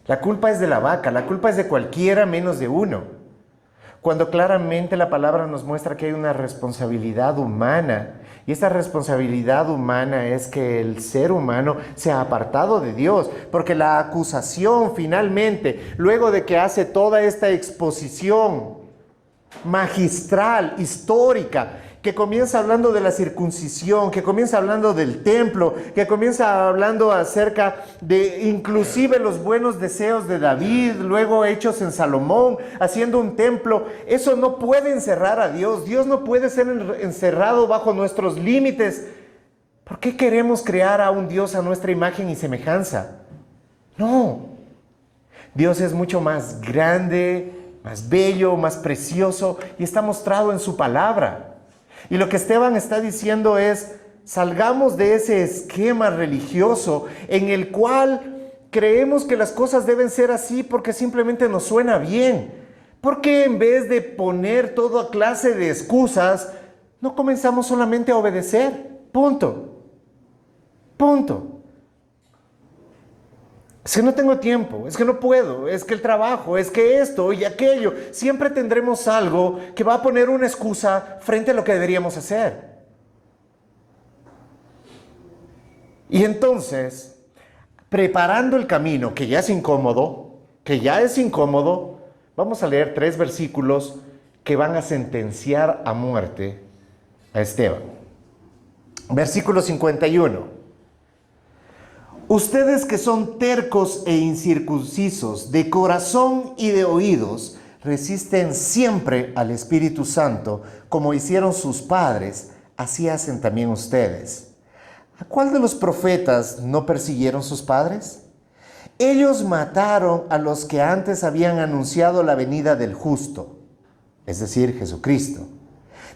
La culpa es de la vaca, la culpa es de cualquiera menos de uno. Cuando claramente la palabra nos muestra que hay una responsabilidad humana, y esa responsabilidad humana es que el ser humano se ha apartado de Dios, porque la acusación finalmente, luego de que hace toda esta exposición magistral, histórica, que comienza hablando de la circuncisión, que comienza hablando del templo, que comienza hablando acerca de inclusive los buenos deseos de David, luego hechos en Salomón, haciendo un templo. Eso no puede encerrar a Dios. Dios no puede ser encerrado bajo nuestros límites. ¿Por qué queremos crear a un Dios a nuestra imagen y semejanza? No. Dios es mucho más grande, más bello, más precioso, y está mostrado en su palabra. Y lo que Esteban está diciendo es, salgamos de ese esquema religioso en el cual creemos que las cosas deben ser así porque simplemente nos suena bien. ¿Por qué en vez de poner toda clase de excusas, no comenzamos solamente a obedecer? Punto. Punto. Es que no tengo tiempo, es que no puedo, es que el trabajo, es que esto y aquello. Siempre tendremos algo que va a poner una excusa frente a lo que deberíamos hacer. Y entonces, preparando el camino, que ya es incómodo, vamos a leer 3 versículos que van a sentenciar a muerte a Esteban. Versículo 51. Ustedes que son tercos e incircuncisos, de corazón y de oídos, resisten siempre al Espíritu Santo, como hicieron sus padres, así hacen también ustedes. ¿A cuál de los profetas no persiguieron sus padres? Ellos mataron a los que antes habían anunciado la venida del justo, es decir, Jesucristo,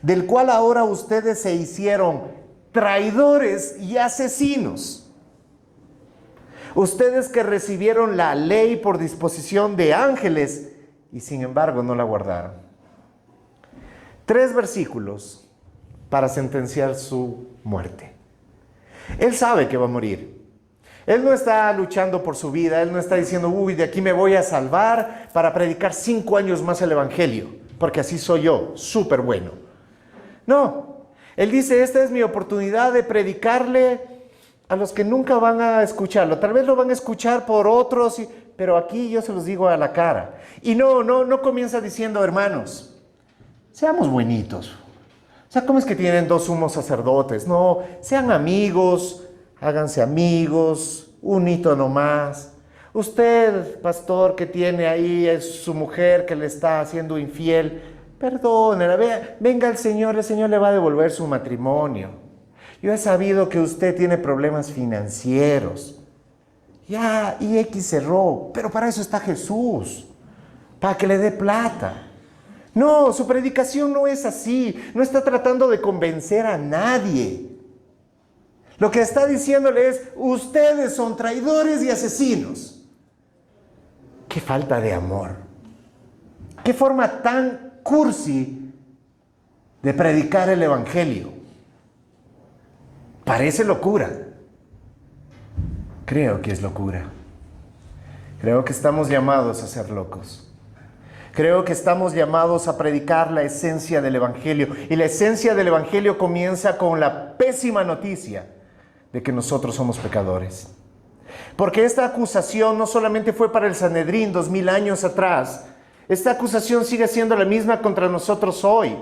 del cual ahora ustedes se hicieron traidores y asesinos. Ustedes que recibieron la ley por disposición de ángeles y sin embargo no la guardaron. 3 versículos para sentenciar su muerte. Él sabe que va a morir. Él no está luchando por su vida. Él no está diciendo, uy, de aquí me voy a salvar para predicar 5 años más el evangelio, porque así soy yo, súper bueno. No, él dice, esta es mi oportunidad de predicarle a los que nunca van a escucharlo. Tal vez lo van a escuchar por otros, pero aquí yo se los digo a la cara. Y no comienza diciendo, hermanos, seamos buenitos. O sea, ¿cómo es que tienen 2 sumos sacerdotes? No, sean amigos, háganse amigos, un hito nomás. Usted, pastor, que tiene ahí es su mujer que le está haciendo infiel, perdónela, venga el Señor le va a devolver su matrimonio. Yo he sabido que usted tiene problemas financieros. Ya, y X cerró, pero para eso está Jesús, para que le dé plata. No, su predicación no es así, no está tratando de convencer a nadie. Lo que está diciéndole es, ustedes son traidores y asesinos. ¡Qué falta de amor! ¡Qué forma tan cursi de predicar el evangelio! Parece locura. Creo que es locura. Creo que estamos llamados a ser locos. Creo que estamos llamados a predicar la esencia del evangelio. Y la esencia del evangelio comienza con la pésima noticia de que nosotros somos pecadores. Porque esta acusación no solamente fue para el Sanedrín 2000 años atrás. Esta acusación sigue siendo la misma contra nosotros hoy.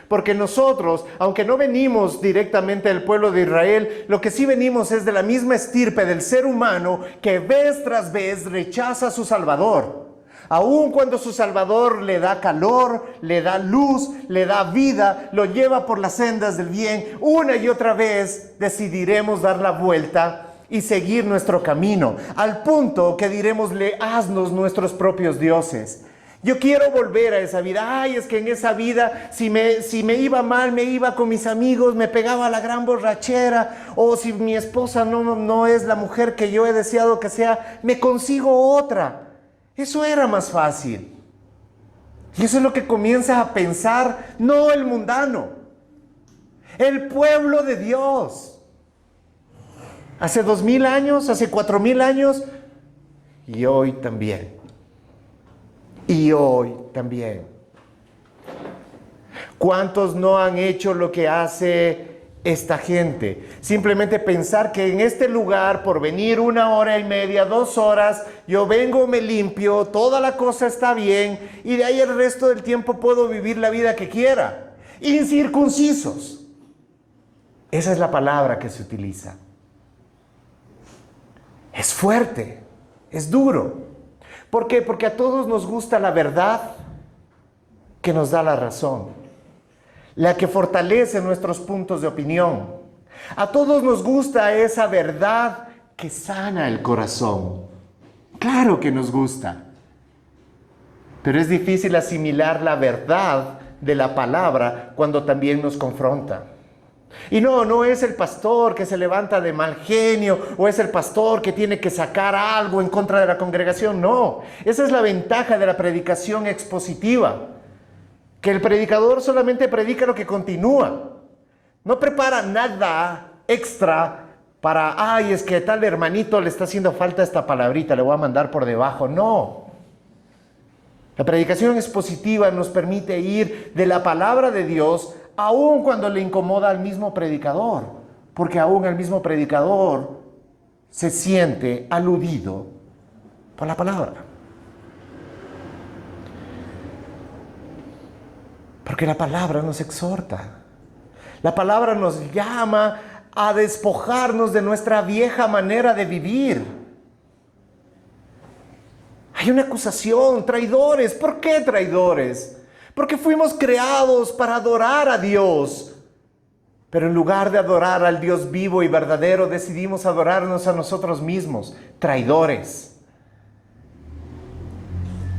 Porque nosotros, aunque no venimos directamente del pueblo de Israel, lo que sí venimos es de la misma estirpe del ser humano que vez tras vez rechaza a su Salvador. Aun cuando su Salvador le da calor, le da luz, le da vida, lo lleva por las sendas del bien, una y otra vez decidiremos dar la vuelta y seguir nuestro camino, al punto que diremosle, haznos nuestros propios dioses. Yo quiero volver a esa vida. Ay, es que en esa vida, si me iba mal, me iba con mis amigos, me pegaba la gran borrachera, o si mi esposa no es la mujer que yo he deseado que sea, me consigo otra. Eso era más fácil. Y eso es lo que comienza a pensar, no el mundano, el pueblo de Dios. Hace 2000 años, hace 4000 años, y hoy también. Y hoy también. ¿Cuántos no han hecho lo que hace esta gente? Simplemente pensar que en este lugar, por venir 1 hora y media, 2 horas, yo vengo, me limpio, toda la cosa está bien, y de ahí el resto del tiempo puedo vivir la vida que quiera. Incircuncisos. Esa es la palabra que se utiliza. Es fuerte, es duro. ¿Por qué? Porque a todos nos gusta la verdad que nos da la razón, la que fortalece nuestros puntos de opinión. A todos nos gusta esa verdad que sana el corazón. Claro que nos gusta, pero es difícil asimilar la verdad de la palabra cuando también nos confronta. Y no es el pastor que se levanta de mal genio o es el pastor que tiene que sacar algo en contra de la congregación. No, esa es la ventaja de la predicación expositiva. Que el predicador solamente predica lo que continúa. No prepara nada extra para, ay, es que tal hermanito le está haciendo falta esta palabrita, le voy a mandar por debajo. No. La predicación expositiva nos permite ir de la palabra de Dios aun cuando le incomoda al mismo predicador, porque aún el mismo predicador se siente aludido por la palabra. Porque la palabra nos exhorta. La palabra nos llama a despojarnos de nuestra vieja manera de vivir. Hay una acusación, traidores. ¿Por qué traidores? Porque fuimos creados para adorar a Dios. Pero en lugar de adorar al Dios vivo y verdadero, decidimos adorarnos a nosotros mismos, traidores.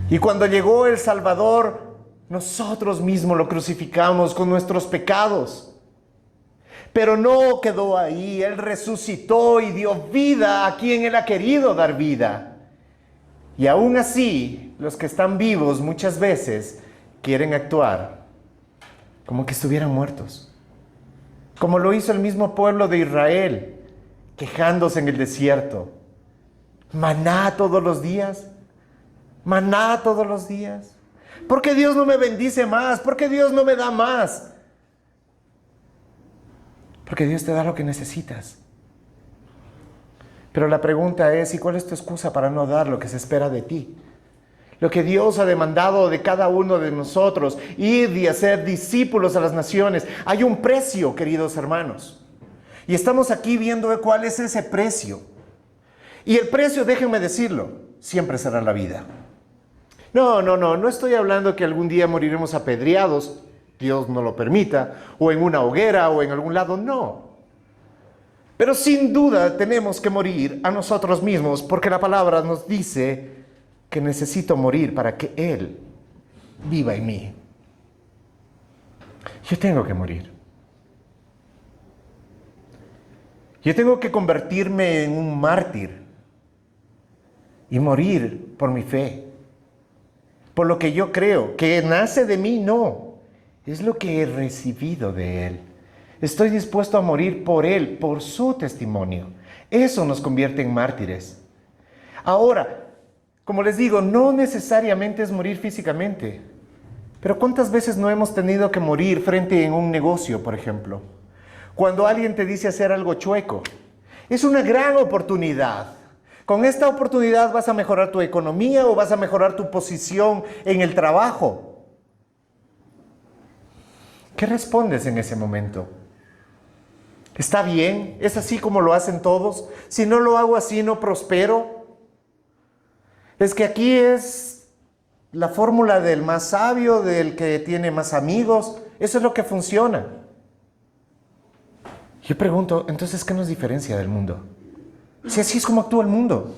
Y cuando llegó el Salvador, nosotros mismos lo crucificamos con nuestros pecados. Pero no quedó ahí. Él resucitó y dio vida a quien Él ha querido dar vida. Y aún así, los que están vivos muchas veces quieren actuar como que estuvieran muertos. Como lo hizo el mismo pueblo de Israel, quejándose en el desierto. Maná todos los días. Maná todos los días. ¿Por qué Dios no me bendice más? ¿Por qué Dios no me da más? Porque Dios te da lo que necesitas. Pero la pregunta es, ¿y cuál es tu excusa para no dar lo que se espera de ti? Lo que Dios ha demandado de cada uno de nosotros, ir y hacer discípulos a las naciones. Hay un precio, queridos hermanos. Y estamos aquí viendo cuál es ese precio. Y el precio, déjenme decirlo, siempre será la vida. No estoy hablando que algún día moriremos apedreados, Dios no lo permita, o en una hoguera o en algún lado, no. Pero sin duda tenemos que morir a nosotros mismos porque la palabra nos dice que necesito morir para que Él viva en mí. Yo tengo que morir. Yo tengo que convertirme en un mártir y morir por mi fe. Por lo que yo creo, que nace de mí, no. Es lo que he recibido de Él. Estoy dispuesto a morir por Él, por su testimonio. Eso nos convierte en mártires. Ahora, como les digo, no necesariamente es morir físicamente. Pero ¿cuántas veces no hemos tenido que morir frente a un negocio, por ejemplo? Cuando alguien te dice hacer algo chueco. Es una gran oportunidad. Con esta oportunidad vas a mejorar tu economía o vas a mejorar tu posición en el trabajo. ¿Qué respondes en ese momento? ¿Está bien? ¿Es así como lo hacen todos? Si no lo hago así, no prospero. Es que aquí es la fórmula del más sabio, del que tiene más amigos. Eso es lo que funciona. Yo pregunto, entonces, ¿qué nos diferencia del mundo? Si así es como actúa el mundo.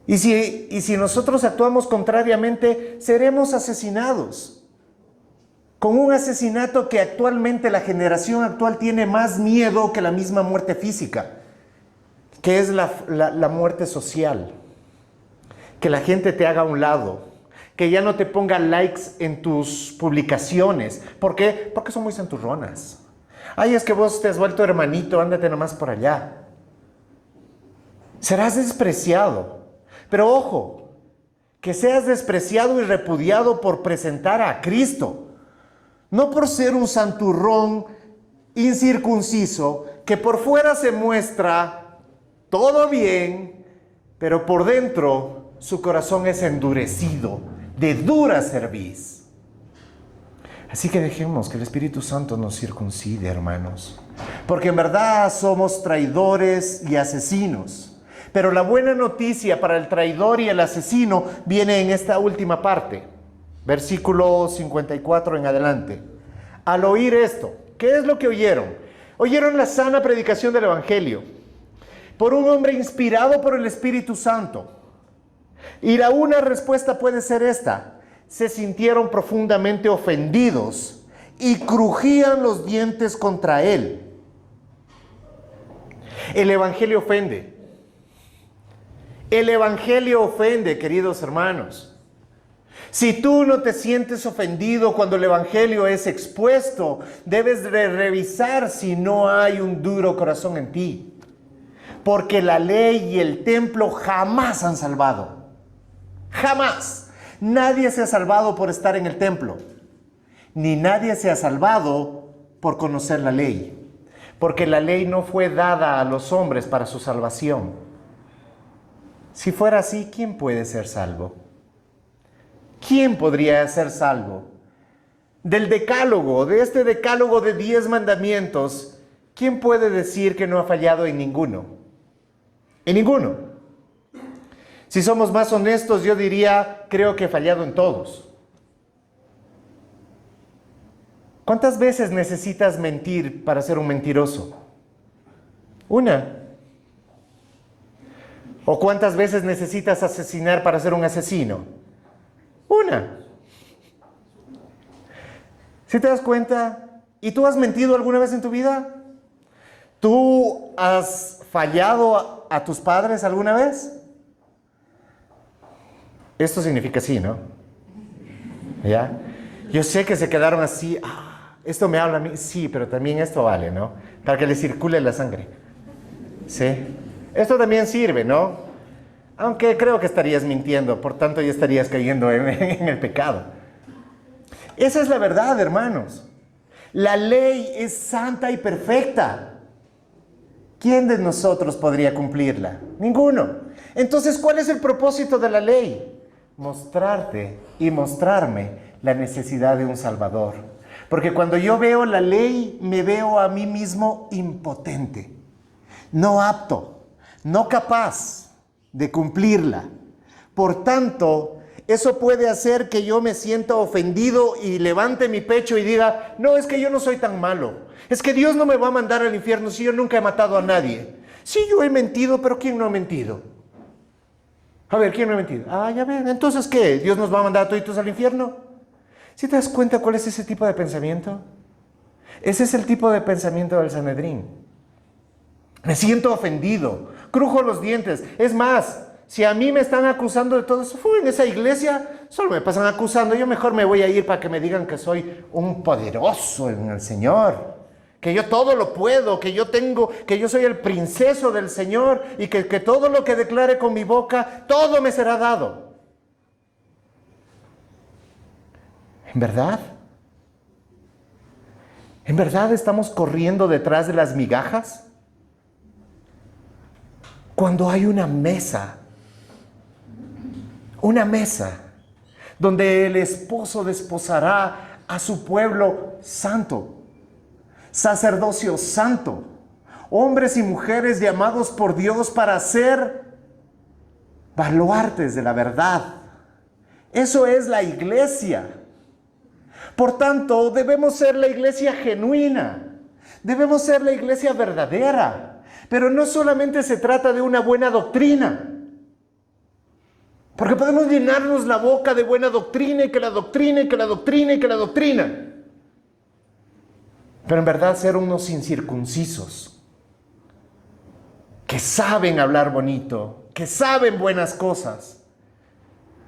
Y si nosotros actuamos contrariamente, seremos asesinados. Con un asesinato que actualmente la generación actual tiene más miedo que la misma muerte física, que es la muerte social. Que la gente te haga a un lado, que ya no te ponga likes en tus publicaciones. ¿Por qué? Porque son muy santurronas. Ay, es que vos te has vuelto hermanito, ándate nomás por allá. Serás despreciado. Pero ojo, que seas despreciado y repudiado por presentar a Cristo. No por ser un santurrón incircunciso que por fuera se muestra todo bien, pero por dentro su corazón es endurecido, de dura cerviz. Así que dejemos que el Espíritu Santo nos circuncide, hermanos. Porque en verdad somos traidores y asesinos. Pero la buena noticia para el traidor y el asesino viene en esta última parte. Versículo 54 en adelante. Al oír esto, ¿qué es lo que oyeron? Oyeron la sana predicación del Evangelio por un hombre inspirado por el Espíritu Santo. Y una respuesta puede ser esta: se sintieron profundamente ofendidos y crujían los dientes contra él. El Evangelio ofende. El Evangelio ofende, queridos hermanos. Si tú no te sientes ofendido cuando el Evangelio es expuesto, debes de revisar si no hay un duro corazón en ti. Porque la ley y el templo jamás han salvado. Jamás. Nadie se ha salvado por estar en el templo. Ni nadie se ha salvado por conocer la ley. Porque la ley no fue dada a los hombres para su salvación. Si fuera así, ¿quién puede ser salvo? ¿Quién podría ser salvo? Del decálogo, de este decálogo de 10 mandamientos, ¿quién puede decir que no ha fallado en ninguno? En ninguno. Si somos más honestos, yo diría, creo que he fallado en todos. ¿Cuántas veces necesitas mentir para ser un mentiroso? Una. ¿O cuántas veces necesitas asesinar para ser un asesino? Una. ¿Sí te das cuenta? ¿Y tú has mentido alguna vez en tu vida? ¿Tú has fallado a tus padres alguna vez? Esto significa sí, ¿no? ¿Ya? Yo sé que se quedaron así. Esto me habla a mí. Sí, pero también esto vale, ¿no? Para que le circule la sangre. ¿Sí? Esto también sirve, ¿no? Aunque creo que estarías mintiendo, por tanto ya estarías cayendo en el pecado. Esa es la verdad, hermanos. La ley es santa y perfecta. ¿Quién de nosotros podría cumplirla? Ninguno. Entonces, ¿cuál es el propósito de la ley? Mostrarte y mostrarme la necesidad de un Salvador. Porque cuando yo veo la ley, me veo a mí mismo impotente, no apto, no capaz de cumplirla. Por tanto, eso puede hacer que yo me sienta ofendido y levante mi pecho y diga, no, es que yo no soy tan malo. Es que Dios no me va a mandar al infierno si yo nunca he matado a nadie. Sí, yo he mentido, pero ¿quién no ha mentido? A ver, ¿quién no ha mentido? Ya ven, entonces, ¿qué? ¿Dios nos va a mandar a toditos al infierno? ¿Sí te das cuenta cuál es ese tipo de pensamiento? Ese es el tipo de pensamiento del Sanedrín. Me siento ofendido, crujo los dientes. Es más, si a mí me están acusando de todo eso, en esa iglesia solo me pasan acusando. Yo mejor me voy a ir para que me digan que soy un poderoso en el Señor, que yo todo lo puedo, que yo soy el princeso del Señor y que todo lo que declare con mi boca, todo me será dado. ¿En verdad? ¿En verdad estamos corriendo detrás de las migajas? Cuando hay una mesa donde el esposo desposará a su pueblo santo, sacerdocio santo, hombres y mujeres llamados por Dios para ser baluartes de la verdad. Eso es la iglesia. Por tanto, debemos ser la iglesia genuina, debemos ser la iglesia verdadera. Pero no solamente se trata de una buena doctrina, porque podemos llenarnos la boca de buena doctrina y que la doctrina y que la doctrina y que la doctrina. Pero en verdad ser unos incircuncisos, que saben hablar bonito, que saben buenas cosas,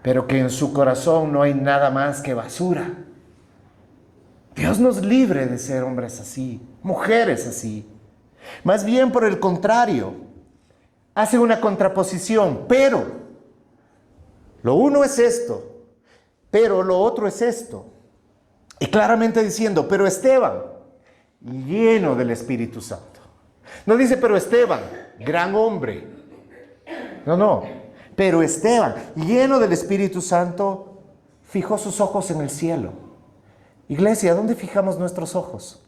pero que en su corazón no hay nada más que basura. Dios nos libre de ser hombres así, mujeres así. Más bien por el contrario, hace una contraposición, pero lo uno es esto, pero lo otro es esto. Y claramente diciendo, pero Esteban, lleno del Espíritu Santo. No dice, pero Esteban, gran hombre. No, pero Esteban, lleno del Espíritu Santo, fijó sus ojos en el cielo. Iglesia, ¿dónde fijamos nuestros ojos?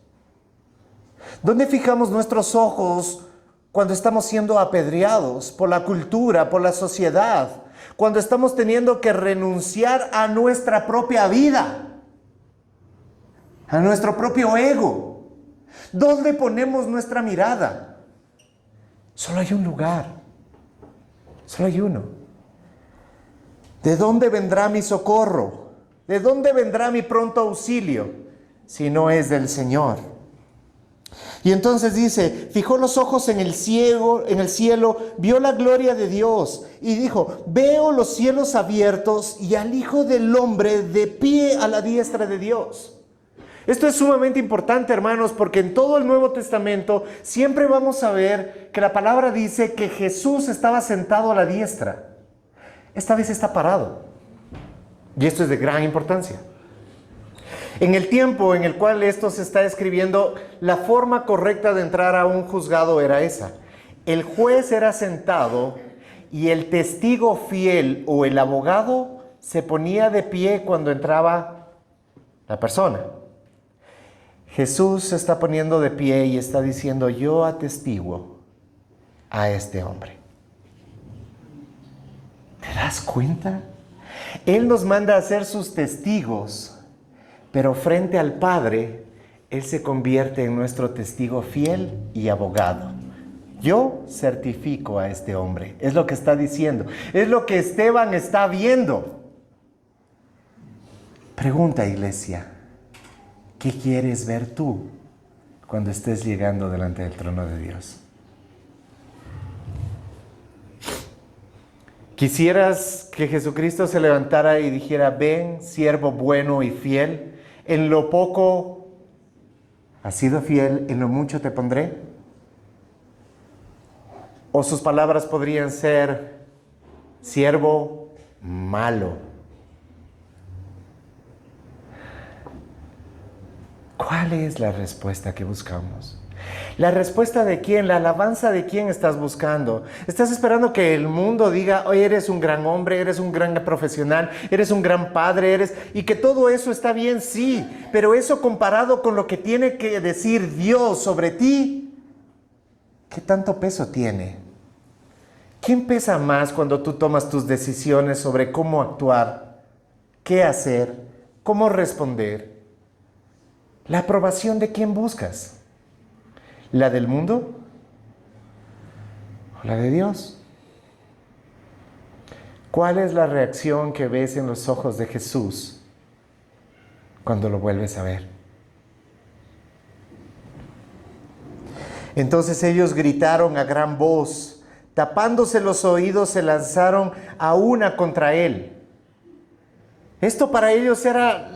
¿Dónde fijamos nuestros ojos cuando estamos siendo apedreados por la cultura, por la sociedad? Cuando estamos teniendo que renunciar a nuestra propia vida, a nuestro propio ego. ¿Dónde ponemos nuestra mirada? Solo hay un lugar, solo hay uno. ¿De dónde vendrá mi socorro? ¿De dónde vendrá mi pronto auxilio? si no es del Señor. Y entonces dice, fijó los ojos en el cielo, vio la gloria de Dios y dijo, veo los cielos abiertos y al Hijo del Hombre de pie a la diestra de Dios. Esto es sumamente importante, hermanos, porque en todo el Nuevo Testamento siempre vamos a ver que la palabra dice que Jesús estaba sentado a la diestra. Esta vez está parado. Y esto es de gran importancia. En el tiempo en el cual esto se está escribiendo, la forma correcta de entrar a un juzgado era esa. El juez era sentado y el testigo fiel o el abogado se ponía de pie cuando entraba la persona. Jesús se está poniendo de pie y está diciendo, yo atestiguo a este hombre. ¿Te das cuenta? Él nos manda a ser sus testigos, pero frente al Padre, Él se convierte en nuestro testigo fiel y abogado. Yo certifico a este hombre. Es lo que está diciendo. Es lo que Esteban está viendo. Pregunta, iglesia, ¿qué quieres ver tú cuando estés llegando delante del trono de Dios? ¿Quisieras que Jesucristo se levantara y dijera, ven, siervo bueno y fiel, en lo poco has sido fiel, en lo mucho te pondré? O sus palabras podrían ser, siervo malo. ¿Cuál es la respuesta que buscamos? ¿La respuesta de quién? ¿La alabanza de quién estás buscando? ¿Estás esperando que el mundo diga, oye, eres un gran hombre, eres un gran profesional, eres un gran padre, y que todo eso está bien? Sí, pero eso comparado con lo que tiene que decir Dios sobre ti, ¿qué tanto peso tiene? ¿Quién pesa más cuando tú tomas tus decisiones sobre cómo actuar, qué hacer, cómo responder? ¿La aprobación de quién buscas? ¿La del mundo o la de Dios? ¿Cuál es la reacción que ves en los ojos de Jesús cuando lo vuelves a ver? Entonces ellos gritaron a gran voz, tapándose los oídos se lanzaron a una contra él. Esto para ellos era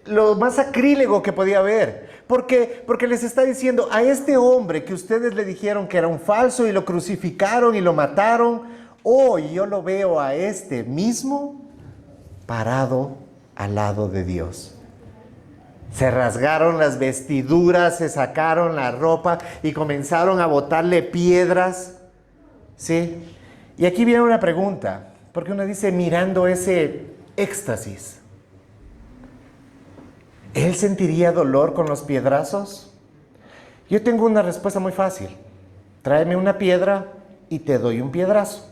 lo más sacrílego que podía haber. ¿Por qué? Porque les está diciendo, a este hombre que ustedes le dijeron que era un falso y lo crucificaron y lo mataron, hoy yo lo veo a este mismo parado al lado de Dios. Se rasgaron las vestiduras, se sacaron la ropa y comenzaron a botarle piedras. ¿Sí? Y aquí viene una pregunta, porque uno dice, mirando ese éxtasis, ¿él sentiría dolor con los piedrazos? Yo tengo una respuesta muy fácil. Tráeme una piedra y te doy un piedrazo.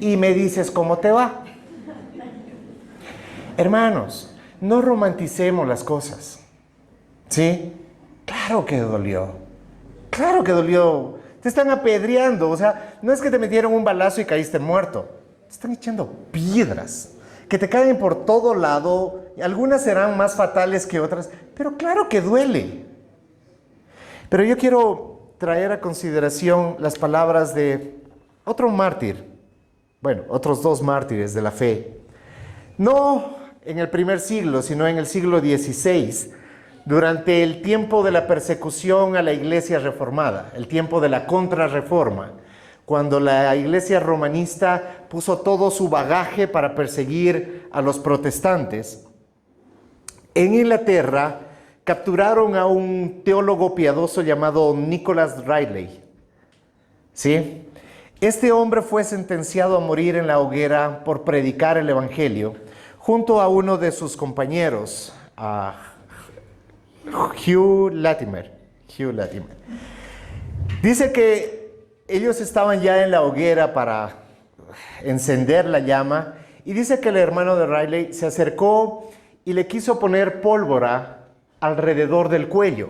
Y me dices cómo te va. Hermanos, no romanticemos las cosas. ¿Sí? Claro que dolió. Claro que dolió. Te están apedreando. O sea, no es que te metieron un balazo y caíste muerto. Te están echando piedras que te caen por todo lado. Algunas serán más fatales que otras, pero claro que duele. Pero yo quiero traer a consideración las palabras de otro mártir, bueno, otros dos mártires de la fe. No en el primer siglo, sino en el siglo XVI, durante el tiempo de la persecución a la iglesia reformada, el tiempo de la contrarreforma, cuando la iglesia romanista puso todo su bagaje para perseguir a los protestantes. En Inglaterra capturaron a un teólogo piadoso llamado Nicholas Ridley. ¿Sí? Este hombre fue sentenciado a morir en la hoguera por predicar el evangelio junto a uno de sus compañeros, a Hugh Latimer. Dice que ellos estaban ya en la hoguera para encender la llama y dice que el hermano de Ridley se acercó y le quiso poner pólvora alrededor del cuello.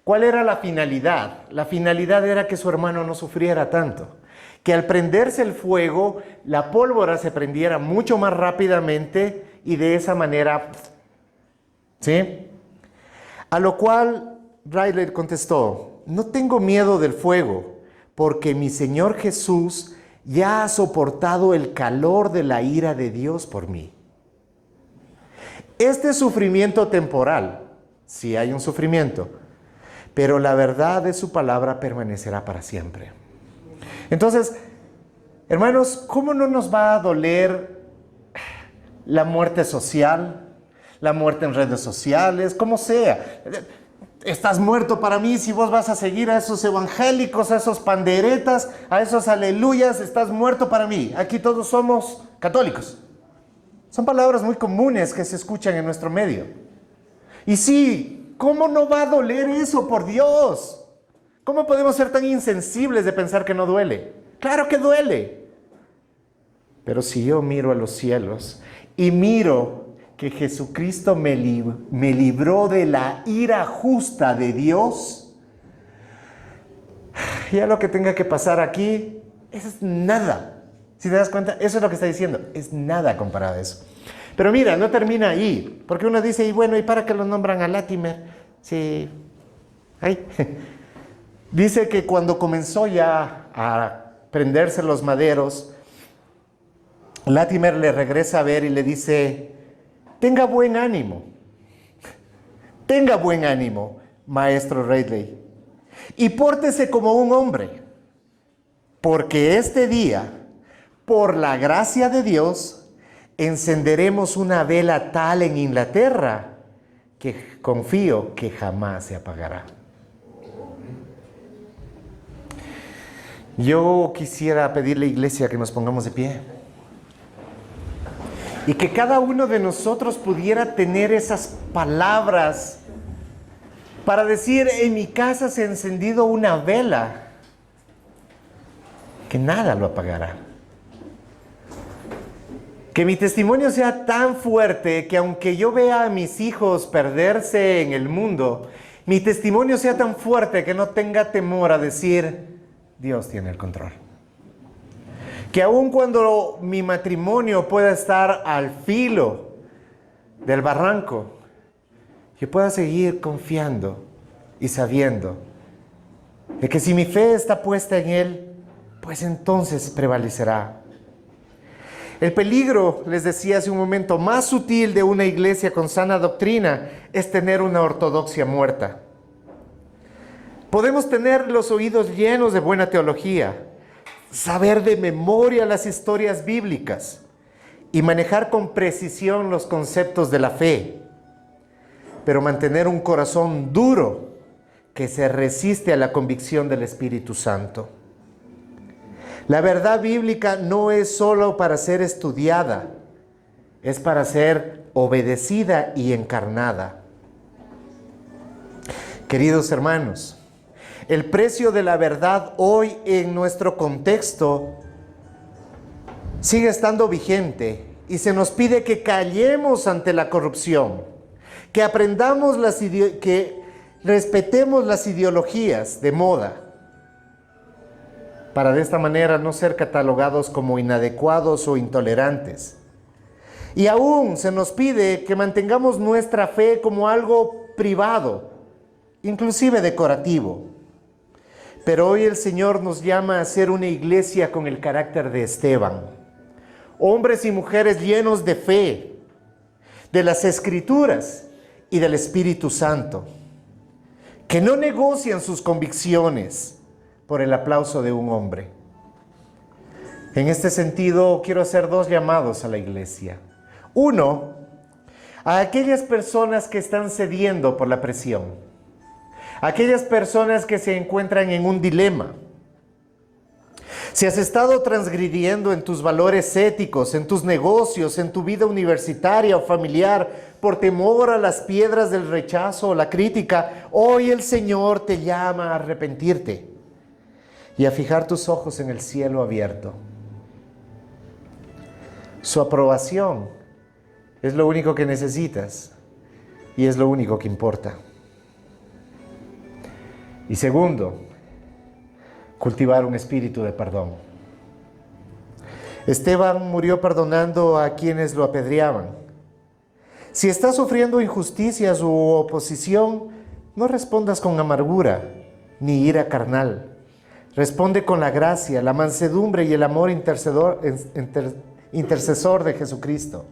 ¿Cuál era la finalidad? La finalidad era que su hermano no sufriera tanto, que al prenderse el fuego, la pólvora se prendiera mucho más rápidamente y de esa manera ¿Sí? A lo cual Riley contestó, no tengo miedo del fuego, porque mi Señor Jesús ya ha soportado el calor de la ira de Dios por mí. Este sufrimiento temporal, sí hay un sufrimiento, pero la verdad de su palabra permanecerá para siempre. Entonces, hermanos, ¿cómo no nos va a doler la muerte social, la muerte en redes sociales, como sea? Estás muerto para mí si vos vas a seguir a esos evangélicos, a esos panderetas, a esos aleluyas, estás muerto para mí. Aquí todos somos católicos. Son palabras muy comunes que se escuchan en nuestro medio. Y sí, ¿cómo no va a doler eso, por Dios? ¿Cómo podemos ser tan insensibles de pensar que no duele? Claro que duele. Pero si yo miro a los cielos y miro que Jesucristo me libró de la ira justa de Dios, ya lo que tenga que pasar aquí, eso es nada. Si te das cuenta, eso es lo que está diciendo, es nada comparado a eso. Pero mira, no termina ahí, porque uno dice, y bueno, ¿y para qué lo nombran a Latimer? Sí, ay. Dice que cuando comenzó ya a prenderse los maderos, Latimer le regresa a ver y le dice, tenga buen ánimo, maestro Ridley, y pórtese como un hombre, porque este día, por la gracia de Dios, encenderemos una vela tal en Inglaterra que confío que jamás se apagará. Yo quisiera pedirle, iglesia, que nos pongamos de pie y que cada uno de nosotros pudiera tener esas palabras para decir, en mi casa se ha encendido una vela que nada lo apagará. Que mi testimonio sea tan fuerte que aunque yo vea a mis hijos perderse en el mundo, mi testimonio sea tan fuerte que no tenga temor a decir, Dios tiene el control. Que aun cuando mi matrimonio pueda estar al filo del barranco, yo pueda seguir confiando y sabiendo de que si mi fe está puesta en Él, pues entonces prevalecerá. El peligro, les decía hace un momento, más sutil de una iglesia con sana doctrina es tener una ortodoxia muerta. Podemos tener los oídos llenos de buena teología, saber de memoria las historias bíblicas y manejar con precisión los conceptos de la fe, pero mantener un corazón duro que se resiste a la convicción del Espíritu Santo. La verdad bíblica no es solo para ser estudiada, es para ser obedecida y encarnada. Queridos hermanos, el precio de la verdad hoy en nuestro contexto sigue estando vigente y se nos pide que callemos ante la corrupción, que aprendamos que respetemos las ideologías de moda, para de esta manera no ser catalogados como inadecuados o intolerantes. Y aún se nos pide que mantengamos nuestra fe como algo privado, inclusive decorativo. Pero hoy el Señor nos llama a ser una iglesia con el carácter de Esteban. Hombres y mujeres llenos de fe, de las Escrituras y del Espíritu Santo, que no negocian sus convicciones por el aplauso de un hombre. En este sentido, quiero hacer dos llamados a la iglesia. Uno, a aquellas personas que están cediendo por la presión. Aquellas personas que se encuentran en un dilema. Si has estado transgrediendo en tus valores éticos, en tus negocios, en tu vida universitaria o familiar, por temor a las piedras del rechazo o la crítica, hoy el Señor te llama a arrepentirte y a fijar tus ojos en el cielo abierto. Su aprobación es lo único que necesitas y es lo único que importa. Y segundo, cultivar un espíritu de perdón. Esteban murió perdonando a quienes lo apedreaban. Si estás sufriendo injusticias u oposición, no respondas con amargura ni ira carnal. Responde con la gracia, la mansedumbre y el amor intercesor de Jesucristo.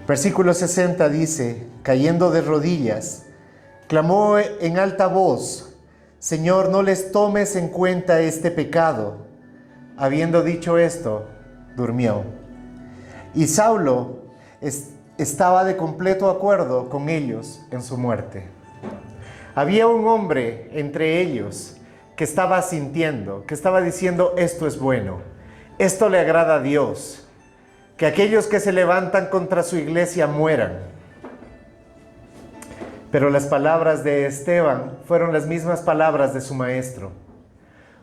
Versículo 60 dice, cayendo de rodillas, clamó en alta voz, Señor, no les tomes en cuenta este pecado. Habiendo dicho esto, durmió. Y Saulo estaba de completo acuerdo con ellos en su muerte. Había un hombre entre ellos que estaba sintiendo, que estaba diciendo, esto es bueno, esto le agrada a Dios, que aquellos que se levantan contra su iglesia mueran. Pero las palabras de Esteban fueron las mismas palabras de su maestro.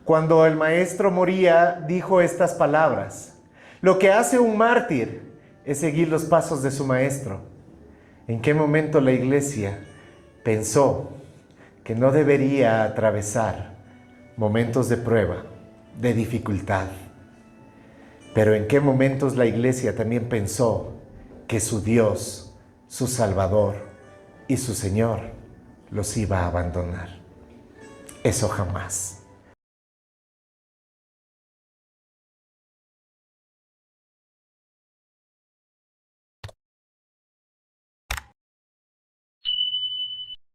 Cuando el maestro moría, dijo estas palabras, lo que hace un mártir es seguir los pasos de su maestro. ¿En qué momento la iglesia pensó que no debería atravesar momentos de prueba, de dificultad? Pero ¿en qué momentos la iglesia también pensó que su Dios, su Salvador y su Señor los iba a abandonar? Eso jamás.